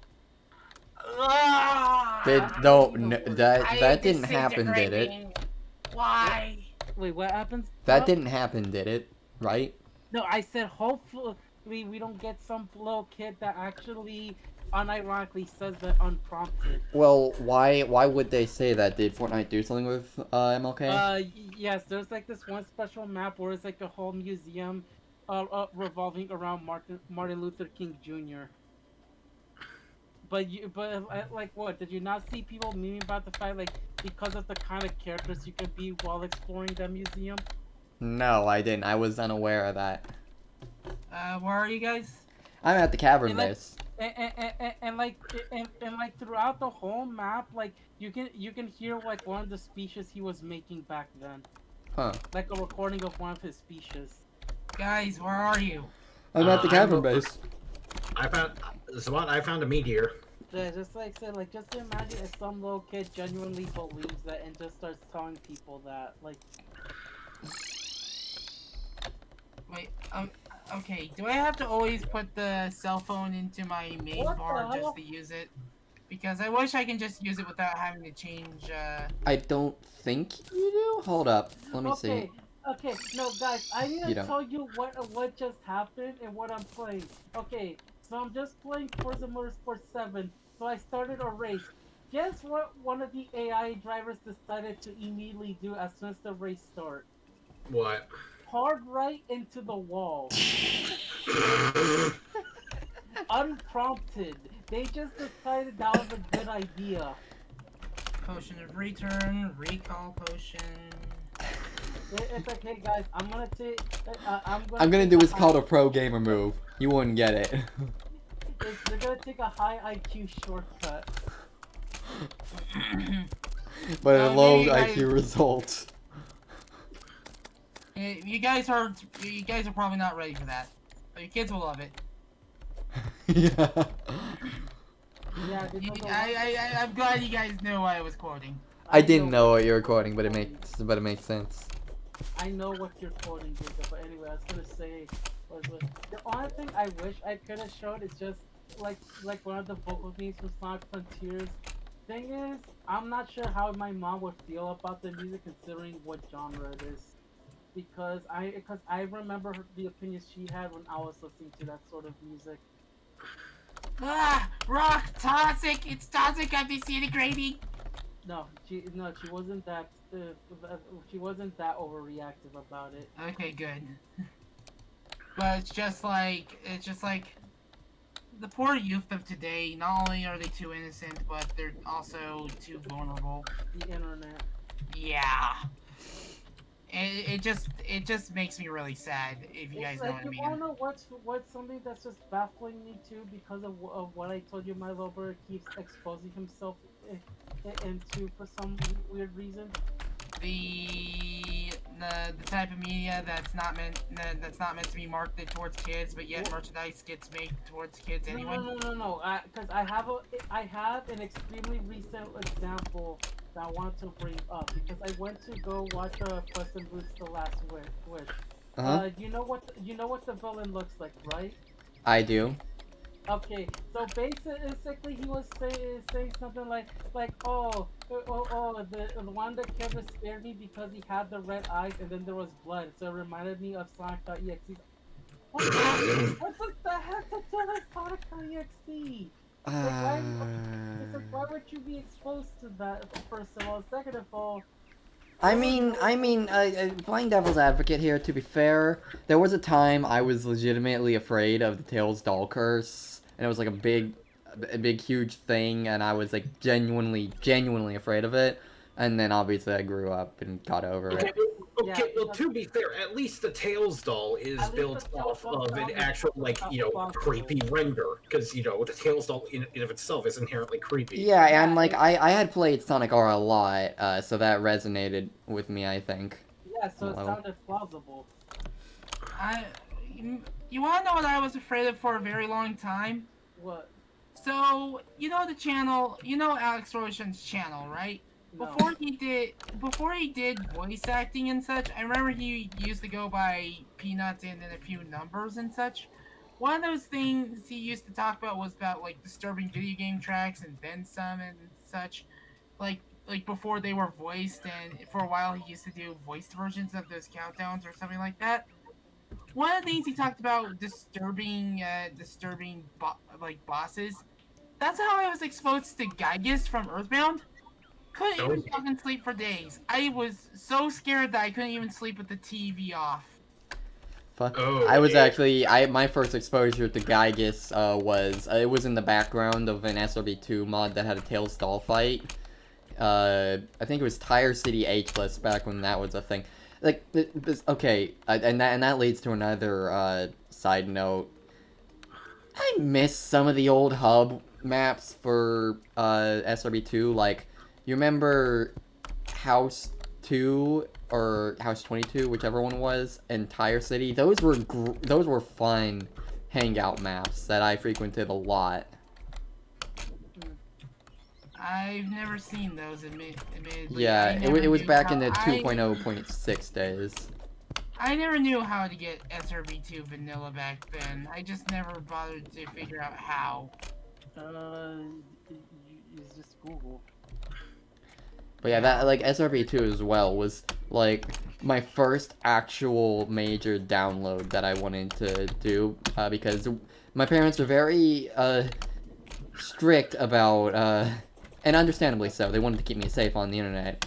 That didn't happen, did it? Why? Wait, what happens? That didn't happen, did it? Right? No, I said hopefully we don't get some little kid that actually unironically says that unprompted. Well, why would they say that? Did Fortnite do something with MLK? Yes, there's like this one special map where it's like a whole museum revolving around Martin Luther King Jr. But like what? Did you not see people memeing about the fact like because of the kind of characters you can be while exploring that museum? No, I didn't. I was unaware of that. Where are you guys? I'm at the cavern And, like, base. And like throughout the whole map, like you can hear like one of the speeches he was making back then. Huh. Like a recording of one of his speeches. Guys, where are you? I'm at the cavern base. I found a meteor. Yeah, just like said, like just imagine if some little kid genuinely believes that and just starts telling people that, like. Wait, okay, do I have to always put the cell phone into my main What the bar hell? just to use it? Because I wish I can just use it without having to change, I don't think you do. Hold up. Let me see. Okay, no guys, I need You to don't. tell you what just happened and what I'm playing. Okay, so I'm just playing Forza Motorsport 7. So I started a race. Guess what one of the AI drivers decided to immediately do as soon as the race started? What? Hard right into the wall. Unprompted. They just decided that was a good idea. Potion of return, recall potion. It's like, hey guys, I'm gonna take. I'm I'm gonna take do a what's high- called a pro gamer move. You wouldn't get it. They're gonna take a high IQ shortcut. But a Well, low maybe I- IQ result. You guys are probably not ready for that. But your kids will love it. Yeah. Yeah, because I'm glad you guys knew what I was quoting. I didn't know what you were quoting, but it makes sense. I know what you're quoting, Jacob. But anyway, I was gonna say, the only thing I wish I could have showed is just like one of the vocal themes from Sonic Frontiers. Thing is, I'm not sure how my mom would feel about the music considering what genre it is. Because I remember the opinions she had when I was listening to that sort of music. Ah, rock toxic. It's toxic. I'm disintegrating. No, she wasn't that she wasn't that overreactive about it. Okay, good. But it's just like the poor youth of today. Not only are they too innocent, but they're also too vulnerable. The internet. Yeah. It just makes me really sad, if you guys know what I You mean. wanna know what's something that's just baffling me too because of what I told you, my little brother keeps exposing himself into for some weird reason. The type of media that's not meant to be marketed towards kids, but yet merchandise gets made towards kids anyway. No. Because I have an extremely recent example that I wanted to bring up because I went to go watch Puss in Boots: The Last Wish. You know what the villain looks like, right? I do. Okay, so basically he was saying something like the one that Kevin scared me because he had the red eyes and then there was blood, so it reminded me of Sonic.exe. What does that have to do with Sonic.exe? It's like, why would you be exposed to that, first of all? Second of all, I mean, playing devil's advocate here, to be fair, there was a time I was legitimately afraid of the Tails doll curse, and it was like a big, huge thing, and I was like genuinely afraid of it, and then obviously I grew up and got over it. Well, to be fair, at least the Tails doll is built off of an actual, creepy render. Because, the Tails doll in of itself is inherently creepy. Yeah, and I had played Sonic R a lot, so that resonated with me, I think. yeah, so it sounded plausible. You wanna know what I was afraid of for a very long time? What? So, the channel, Alex Roshan's channel, right? No. Before he did voice acting and such, I remember he used to go by Peanuts and then a few numbers and such. One of those things he used to talk about was about disturbing video game tracks and then some and such, like before they were voiced, and for a while he used to do voiced versions of those countdowns or something like that. One of the things he talked about disturbing bosses. That's how I was exposed to Gygus from Earthbound. Couldn't even fucking sleep for days. I was so scared that I couldn't even sleep with the TV off. I was actually my first exposure to Gygus was it was in the background of an SRB2 mod that had a Tails doll fight. I think it was Tire City H-less back when that was a thing. Okay, and that leads to another side note. I miss some of the old hub maps for SRB2. You remember House 2 or House 22, whichever one was, and Tire City? Those were fun hangout maps that I frequented a lot. I've never seen those admittedly. Yeah, it was back in the 2.0.6 days. I never knew how to get SRB2 vanilla back then. I just never bothered to figure out how. It's just Google. But yeah, that SRB2 as well was my first actual major download that I wanted to do because my parents were very strict about and understandably so. They wanted to keep me safe on the internet.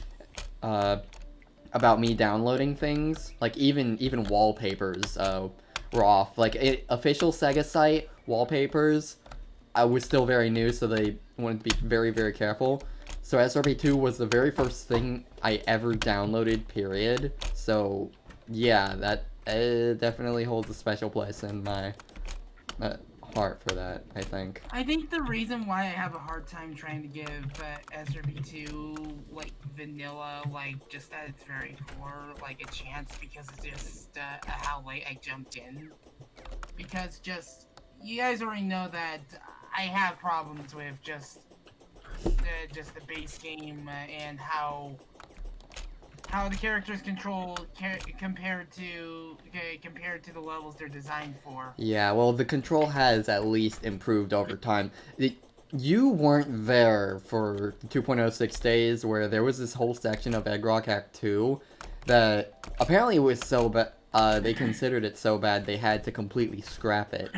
About me downloading things, like even wallpapers were off. Like official Sega site wallpapers, I was still very new, so they wanted to be very, very careful. So SRB2 was the very first thing I ever downloaded, period. So yeah, that definitely holds a special place in my heart for that, I think. I think the reason why I have a hard time trying to give SRB2 like vanilla, like just at its very core, like a chance because it's just how late I jumped in. Because just you guys already know that I have problems with just the base game and how the characters control compared to the levels they're designed for. Yeah, well, the control has at least improved over time. You weren't there for the 2.06 days where there was this whole section of Egg Rock Act 2 that apparently was so bad, they considered it so bad they had to completely scrap it.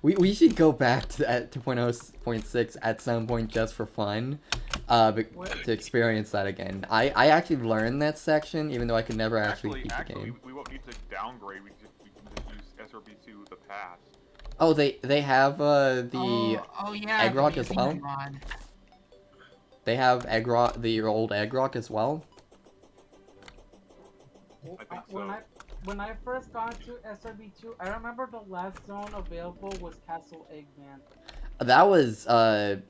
We should go back to that 2.0.6 at some point just for fun, to experience that again. I actually learned that section, even though I could never actually beat the game. We won't need to downgrade. We can just use SRB2 the pass. Oh, they have yeah, Egg Rock the as well? music mod. They have Egg Rock, the old Egg Rock as well? I think so. When I first got to SRB2, I remember the last zone available was Castle Eggman. That was, I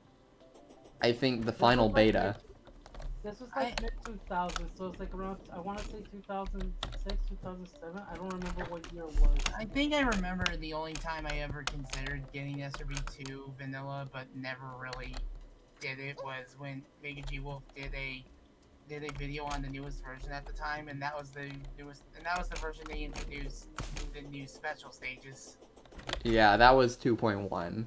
think the final was like beta. This was like mid-2000s, so it's like around, I want to say 2006, 2007. I don't remember what year it was. I think I remember the only time I ever considered getting SRB2 vanilla, but never really did it, was when Mega G Wolf did a video on the newest version at the time, and that was the version they introduced the new special stages. Yeah, that was 2.1.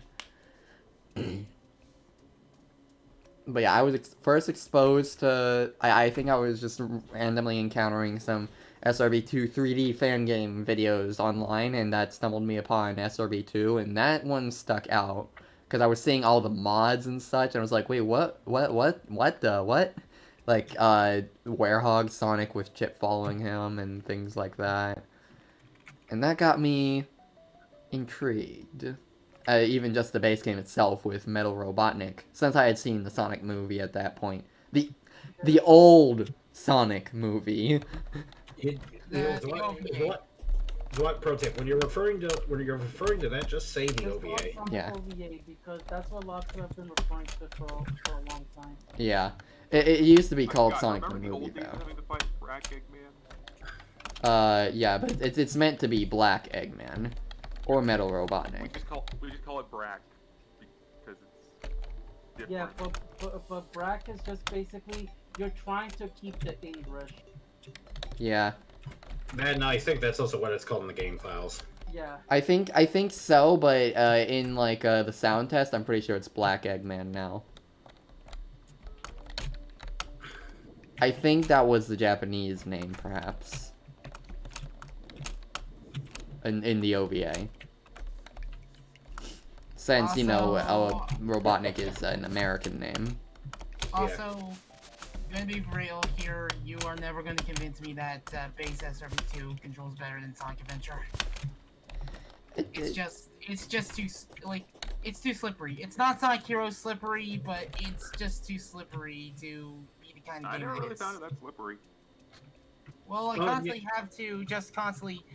But yeah, I was first exposed to... I think I was just randomly encountering some SRB2 3D fan game videos online, and that stumbled me upon SRB2, and that one stuck out. Because I was seeing all the mods and such, and I was like, wait, what? Like, Werehog Sonic with Chip following him and things like that. And that got me intrigued. Even just the base game itself with Metal Robotnik, since I had seen the Sonic movie at that point. The old Sonic movie. What pro tip? When you're referring to that, just say the OVA. Yeah. OVA, because that's what lots of have been referring to for a long time. Yeah. It used to be called God, Sonic the remember movie, old days though. having to fight Black Eggman? Yeah, but it's meant to be Black Eggman. Or Metal We Robotnik. just call it Brack because it's different. Yeah, but Brack is just basically, you're trying to keep the English. Yeah. And I think that's also what it's called in the game files. Yeah. I think so, but in like the sound test, I'm pretty sure it's Black Eggman now. I think that was the Japanese name, perhaps. In the OVA. Since, you know, Robotnik is an American name. Also, gonna be real here, you are never gonna convince me that base SRB2 controls better than Sonic Adventure. It's just too, like, it's too slippery. It's not Sonic Heroes slippery, but it's just too slippery to be the kind of I game never it really is. found it that slippery. Well, I constantly have to just constantly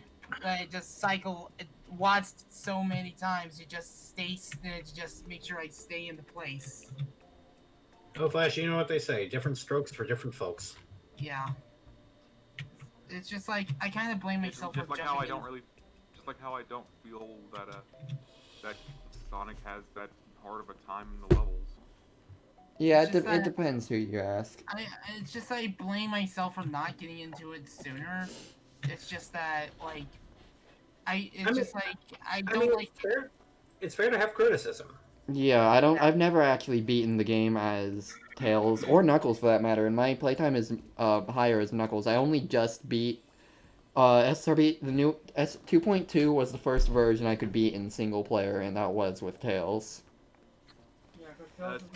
just cycle watched so many times to just stay, to just make sure I stay in the place. Oh, Flash, you know what they say. Different strokes for different folks. Yeah. It's just like, I kind of blame myself Just for like jumping how I in. don't really, just like how I don't feel that that Sonic has that hard of a time in the levels. Yeah, It's just it that- depends who you ask. It's just I blame myself for not getting into it sooner. It's just that, like, I don't like... It's fair to have criticism. Yeah, I've never actually beaten the game as Tails, or Knuckles for that matter, and my playtime is higher as Knuckles. I only just beat SRB, the new S2.2 was the first version I could beat in single player, and that was with Tails. Yeah,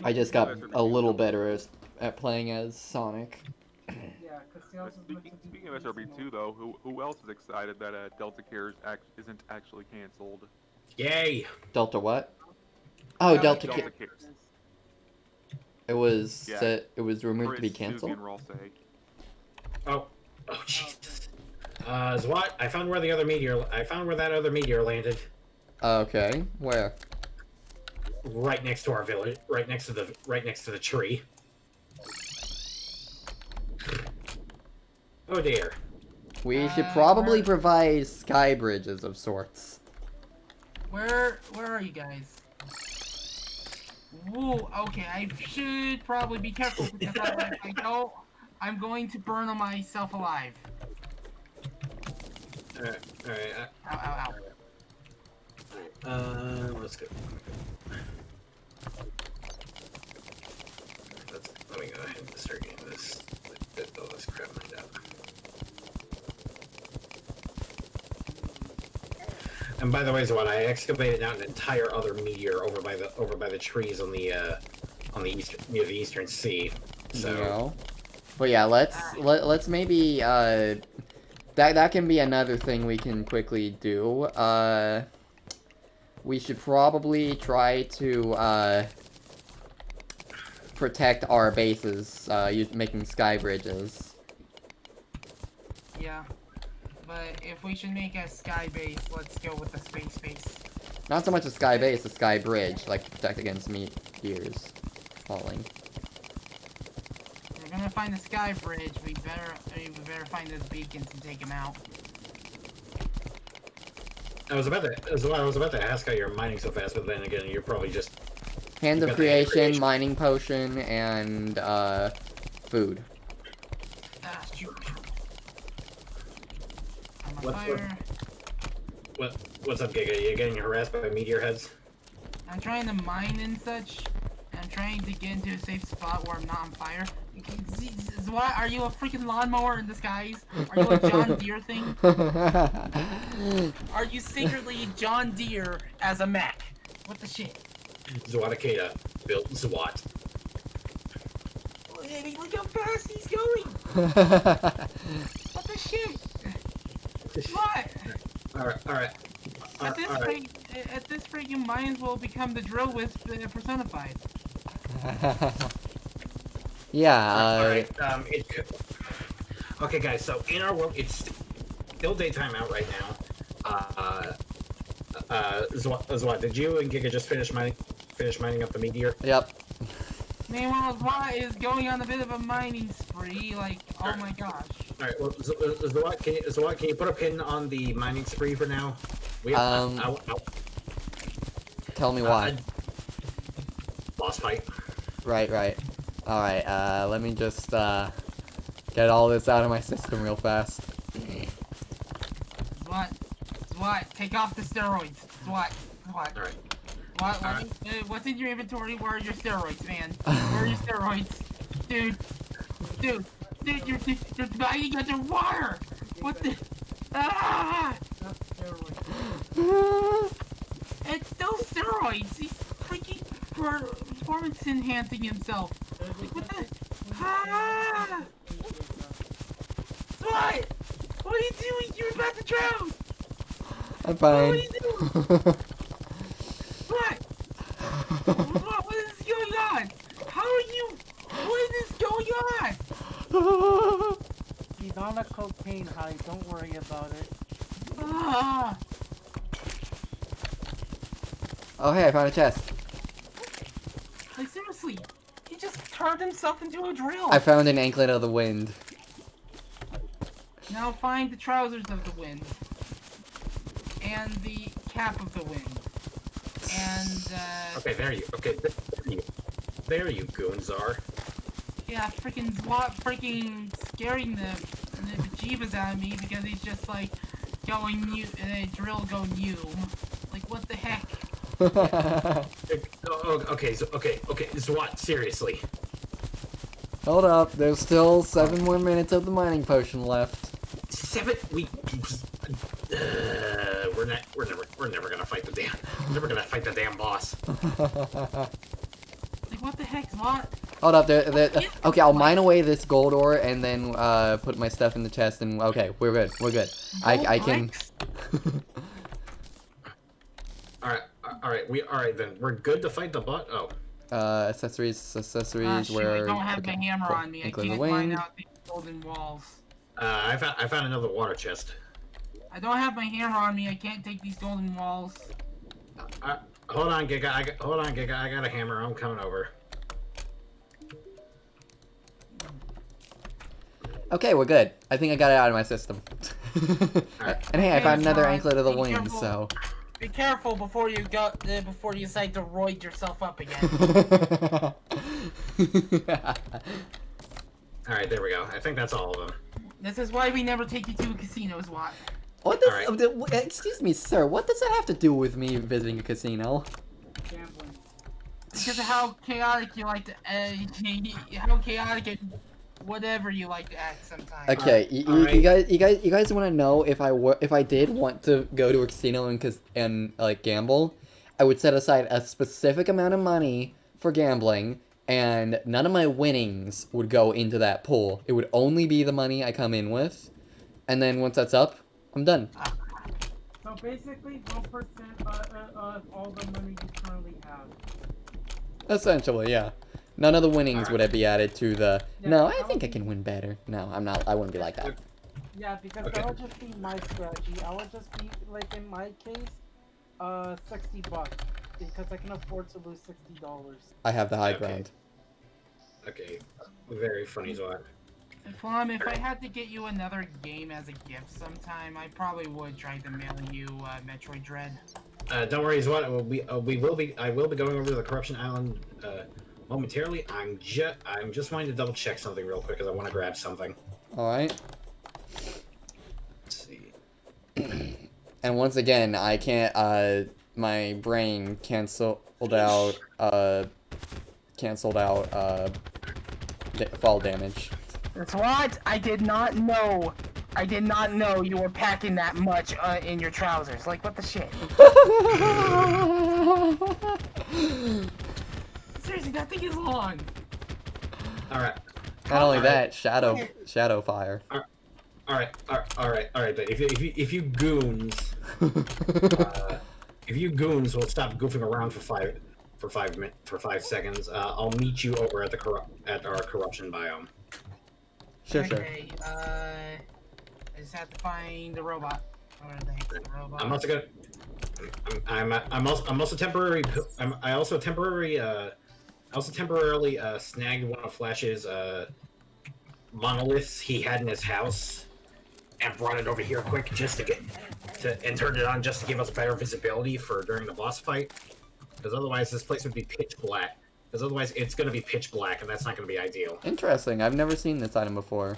I just got a little better at playing as Sonic. Yeah, because Tails is meant to be Speaking of SRB2, though, who else is excited that Delta Cares isn't actually canceled? Yay! Delta what? Oh, Delta Delta Cares. Cares. It was Yeah. rumored to be Chris, Susie, canceled. and Rossay. Oh Jesus. Zwat, I found where that other meteor landed. Okay, where? Right next to our village. Right next to the tree. Oh dear. We should probably where- provide sky bridges of sorts. Where are you guys? Woo, okay, I should probably be careful because if I don't, I'm going to burn myself alive. Alright, Ow, ow, ow. let's go. Let me go ahead and start getting this. Get all this crap lined up. And by the way, Zwat, I excavated out an entire other meteor over by the trees on the eastern near the eastern sea. So. You know? But yeah, let's maybe that can be another thing we can quickly do. We should probably try to protect our bases, making sky bridges. Yeah. But if we should make a sky base, let's go with the space base. Not so much a sky base, a sky bridge, like to protect against meteors falling. If we're gonna find the sky bridge, we better find those beacons and take them out. I was about to ask how you're mining so fast, but then again, you're probably just Hand You of got the hand of creation, creation. mining potion, and food. Ah, shoot. I'm on What- fire. what's up, Giga? You getting harassed by meteor heads? I'm trying to mine and such. And I'm trying to get into a safe spot where I'm not on fire. Why are you a freaking lawnmower in disguise? Are you a John Deere thing? Are you secretly John Deere as a mech? What the shit? Zwatakeda built Zwat. Hey, look how fast he's going! What the shit? What? Alright. At this rate, you might as well become the drill wisp personified. Yeah, Alright, okay, guys, so in our world, it's still daytime out right now. Zwat, did you and Giga just finish mining up the meteor? yep. Meanwhile, Zwat is going on a bit of a mining spree, like, oh my gosh. Alright, well, Zwat, can you put a pin on the mining spree for now? Tell me why. Boss fight. Right. Alright, let me just, get all this out of my system real fast. Zwat, take off the steroids. Zwat. Alright. What's in your inventory? Where are your steroids, man? Where are your steroids? Dude, you're mining underwater! What the? Ah! That's steroids. It's still steroids! He's freaking performance enhancing himself! Like, what the? Ah! What? What are you doing? You're about to drown! I'm What fine. are you doing? What is going on? How are you? What is going on? He's on a cocaine high, don't worry about it. Ah! Oh, hey, I found a chest. Like, seriously, he just turned himself into a drill. I found an anklet of the wind. Now find the trousers of the wind. And the cap of the wind. And, Okay, there you goons are. yeah, freaking Zwat freaking scaring the bejeebas out of me because he's just like going new, drill go new. Like, what the heck? Okay, Zwat, seriously. Hold up, there's still 7 more minutes of the mining potion left. 7 we're never gonna fight the damn boss. What the heck, what? Hold up, okay, I'll mine away this gold ore and then put my stuff in the chest and okay, we're good, we're good. I can. All right then. We're good to fight the bot. Oh, Accessories, Shoot, where. I don't have okay, the hammer cool. on me. I Include the can't mine wing. out these golden walls. I found another water chest. I don't have my hammer on me. I can't take these golden walls. Hold on, Giga. Hold on, Giga. I got a hammer. I'm coming over. Okay, we're good. I think I got it out of my system. And hey, I Okay, found another John, anklet of the be wing, careful. so. Be careful before you before you decide to roid yourself up again. All right, there we go. I think that's all of them. This is why we never take you to casinos, Watt. What does? Excuse me, sir. What does that have to do with me visiting a casino? Gambling. Because of how chaotic you like to, how chaotic and whatever you like to act sometimes. Okay, you guys want to know if I did want to go to a casino and like gamble, I would set aside a specific amount of money for gambling, and none of my winnings would go into that pool. It would only be the money I come in with, and then once that's up, I'm done. So basically, 1% of all the money you currently have. Essentially, yeah. None of the winnings would be added to the. Yeah, No, I think I can win better. No, I'm not. I wouldn't be like that. Yeah, because Okay. that would just be my strategy. I would just be, like in my case, $60. Because I can afford to lose $60. I have the high Okay. ground. Okay. Very funny, Zod. Plum, if I had to get you another game as a gift sometime, I probably would try to mail you Metroid Dread. Don't worry, Zod. I will be going over to the Corruption Island momentarily. I'm just wanting to double check something real quick because I want to grab something. All right. Let's see. And once again, I can't. My brain canceled out. Fall damage. That's what? I did not know. I did not know you were packing that much in your trousers. Like, what the shit? Seriously, that thing is long. All right. Not only Alright. that, shadow fire. All right. Then if you goons, if you goons will stop goofing around for 5 seconds, I'll meet you over at our corruption biome. Sure. Okay, I just have to find the robot. Where the heck's the robot? I'm also gonna. I'm also temporary. I also temporarily snagged one of Flash's monoliths he had in his house and brought it over here quick just and turned it on just to give us better visibility for during the boss fight. Because otherwise this place would be pitch black. Because otherwise it's going to be pitch black and that's not going to be ideal. Interesting. I've never seen this item before.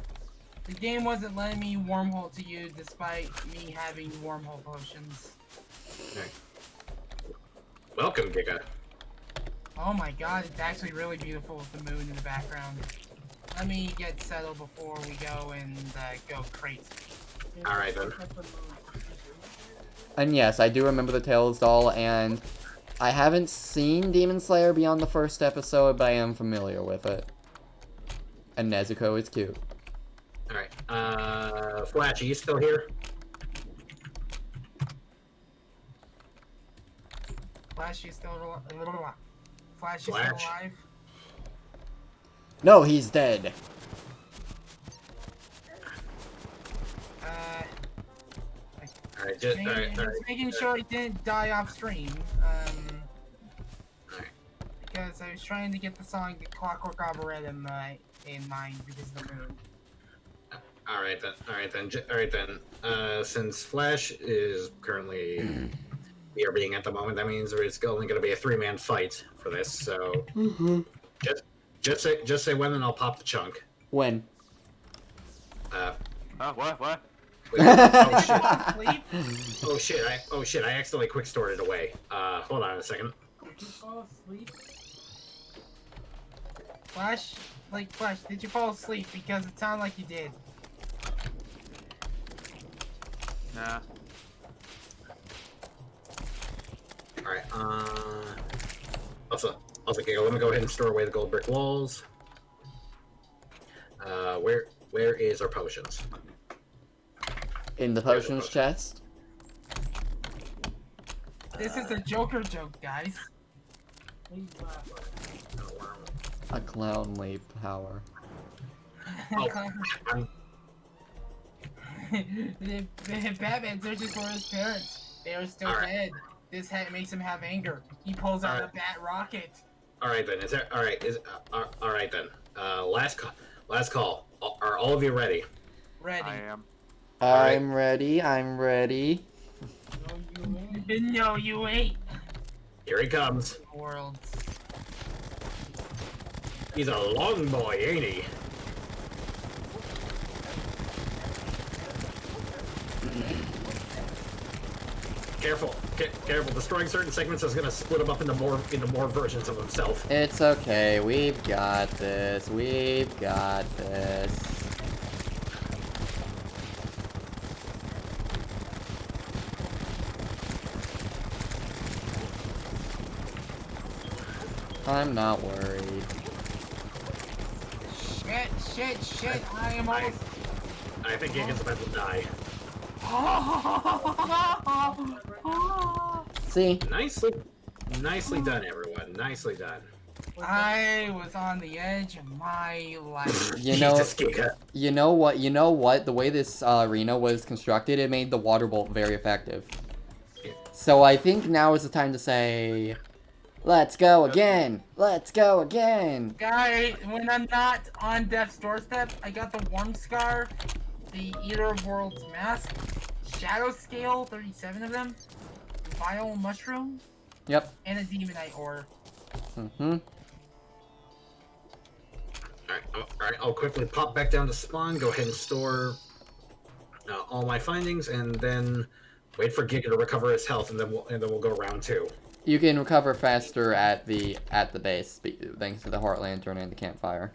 The game wasn't letting me wormhole to you despite me having wormhole potions. Okay. Welcome, Giga. Oh my god, it's actually really beautiful with the moon in the background. Let me get settled before we go and go crazy. Alright then. And yes, I do remember the Tails doll, and I haven't seen Demon Slayer beyond the first episode, but I am familiar with it. And Nezuko is cute. Alright, Flash, are you still here? Flash is still Flash is still Flash? alive. No, he's dead. Alright, just Making sure he didn't die off stream. Because I was trying to get the song "The Clockwork Operetta" in mind because of the moon. Alright then. Since Flash is currently BRBing at the moment, that means it's only going to be a 3-man fight for this. So just say when, and I'll pop the chunk. When? What? Wait, oh shit! I accidentally quick stored it away. Hold on a second. Did you fall asleep? Flash, did you fall asleep? Because it sounded like you did. Nah. Alright, was like, okay, let me go ahead and store away the gold brick walls. Where is our potions? In the There's a potions potion. chest. This is a Joker joke, guys. Please laugh. A clown late power. Oh, I'm, Batman searches for his parents. They are still Alright. dead. This makes him have anger. He pulls out a Alright. bat rocket. all right then. Is that all right? All right then. Last call. Last call. Are all of you ready? Ready. I am. Alright. I'm ready. I'm ready. No, you ain't. No, you ain't. Here he comes. Worlds. He's a long boy, ain't he? Careful, careful. Destroying certain segments is gonna split him up into more versions of himself. It's okay. We've got this. We've got this. I'm not worried. Shit. I am almost. I think Giga's about to die. See? Nicely done, everyone. Nicely done. I was on the edge of my life. You know, Jesus, Giga. you know what? You know what? The way this arena was constructed, it made the water bolt very effective. So I think now is the time to say, "Let's go again! Let's go again!" Guy, when I'm not on death's doorstep, I got the Warm Scar, the Eater of Worlds Mask, Shadow Scale, 37 of them, Vile Mushroom, Yep. and a Demonite Ore. Mm-hmm. Alright, I'll quickly pop back down to spawn, go ahead and store all my findings, and then wait for Giga to recover his health, and then we'll go round 2. You can recover faster at the base, thanks to the Heart Lantern and the campfire.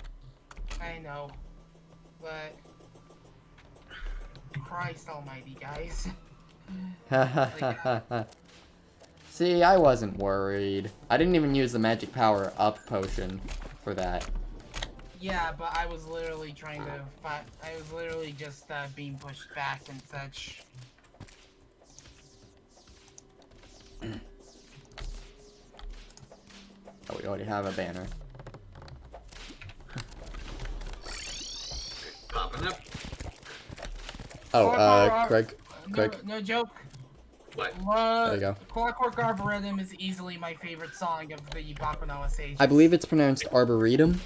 I know, but Christ Almighty, guys. See, I wasn't worried. I didn't even use the magic power up potion for that. Yeah, but I was literally trying to fight. I was literally just being pushed back and such. Oh, we already have a banner. Popping up. Oh, Craig. No joke. What? There you go. Clockwork Arboretum is easily my favorite song of the Bakunoa Sages. I believe it's pronounced Arboretum.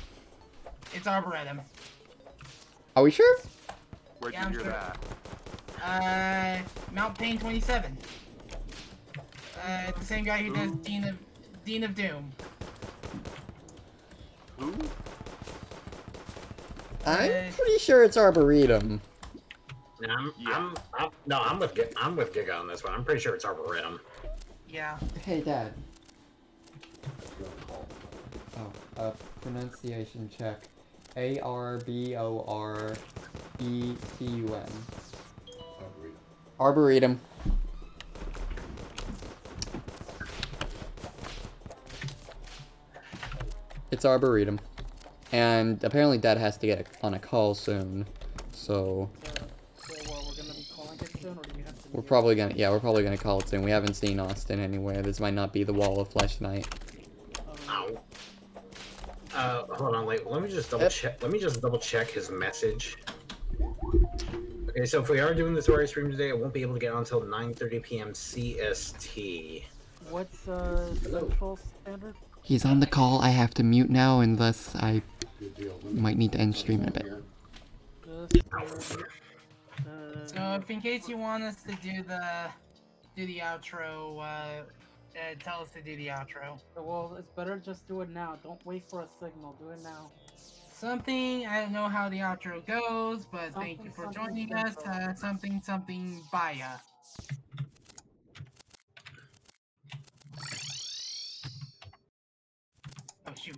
It's Arboretum. Are we sure? Where'd Yeah, I'm you hear sure. that? Mount Pain 27. The same guy who does Who? Dean of Doom. Who? I'm pretty sure it's Arboretum. No, I'm with Giga on this one. I'm pretty sure it's Arboretum. Yeah. Hey, Dad. Oh, pronunciation check. Arboretum. Arboretum. It's Arboretum. And apparently Dad has to get on a call soon. So So what, we're gonna be calling it soon, or do you have to? we're probably gonna call it soon. We haven't seen Austin anywhere. This might not be the Wall of Flesh tonight. Ow. Hold on, let me just double check. Let me just double check his message. Okay, so if we are doing the Terraria stream today, I won't be able to get on until 9:30 p.m. CST. What's Central Standard? He's on the call. I have to mute now, unless I might need to end stream in a bit. So if in case you want us to do the outro, tell us to do the outro. Well, it's better just do it now. Don't wait for a signal. Do it now. Something, I don't know how the outro goes, but thank you for joining us. Something, bye. Oh shoot.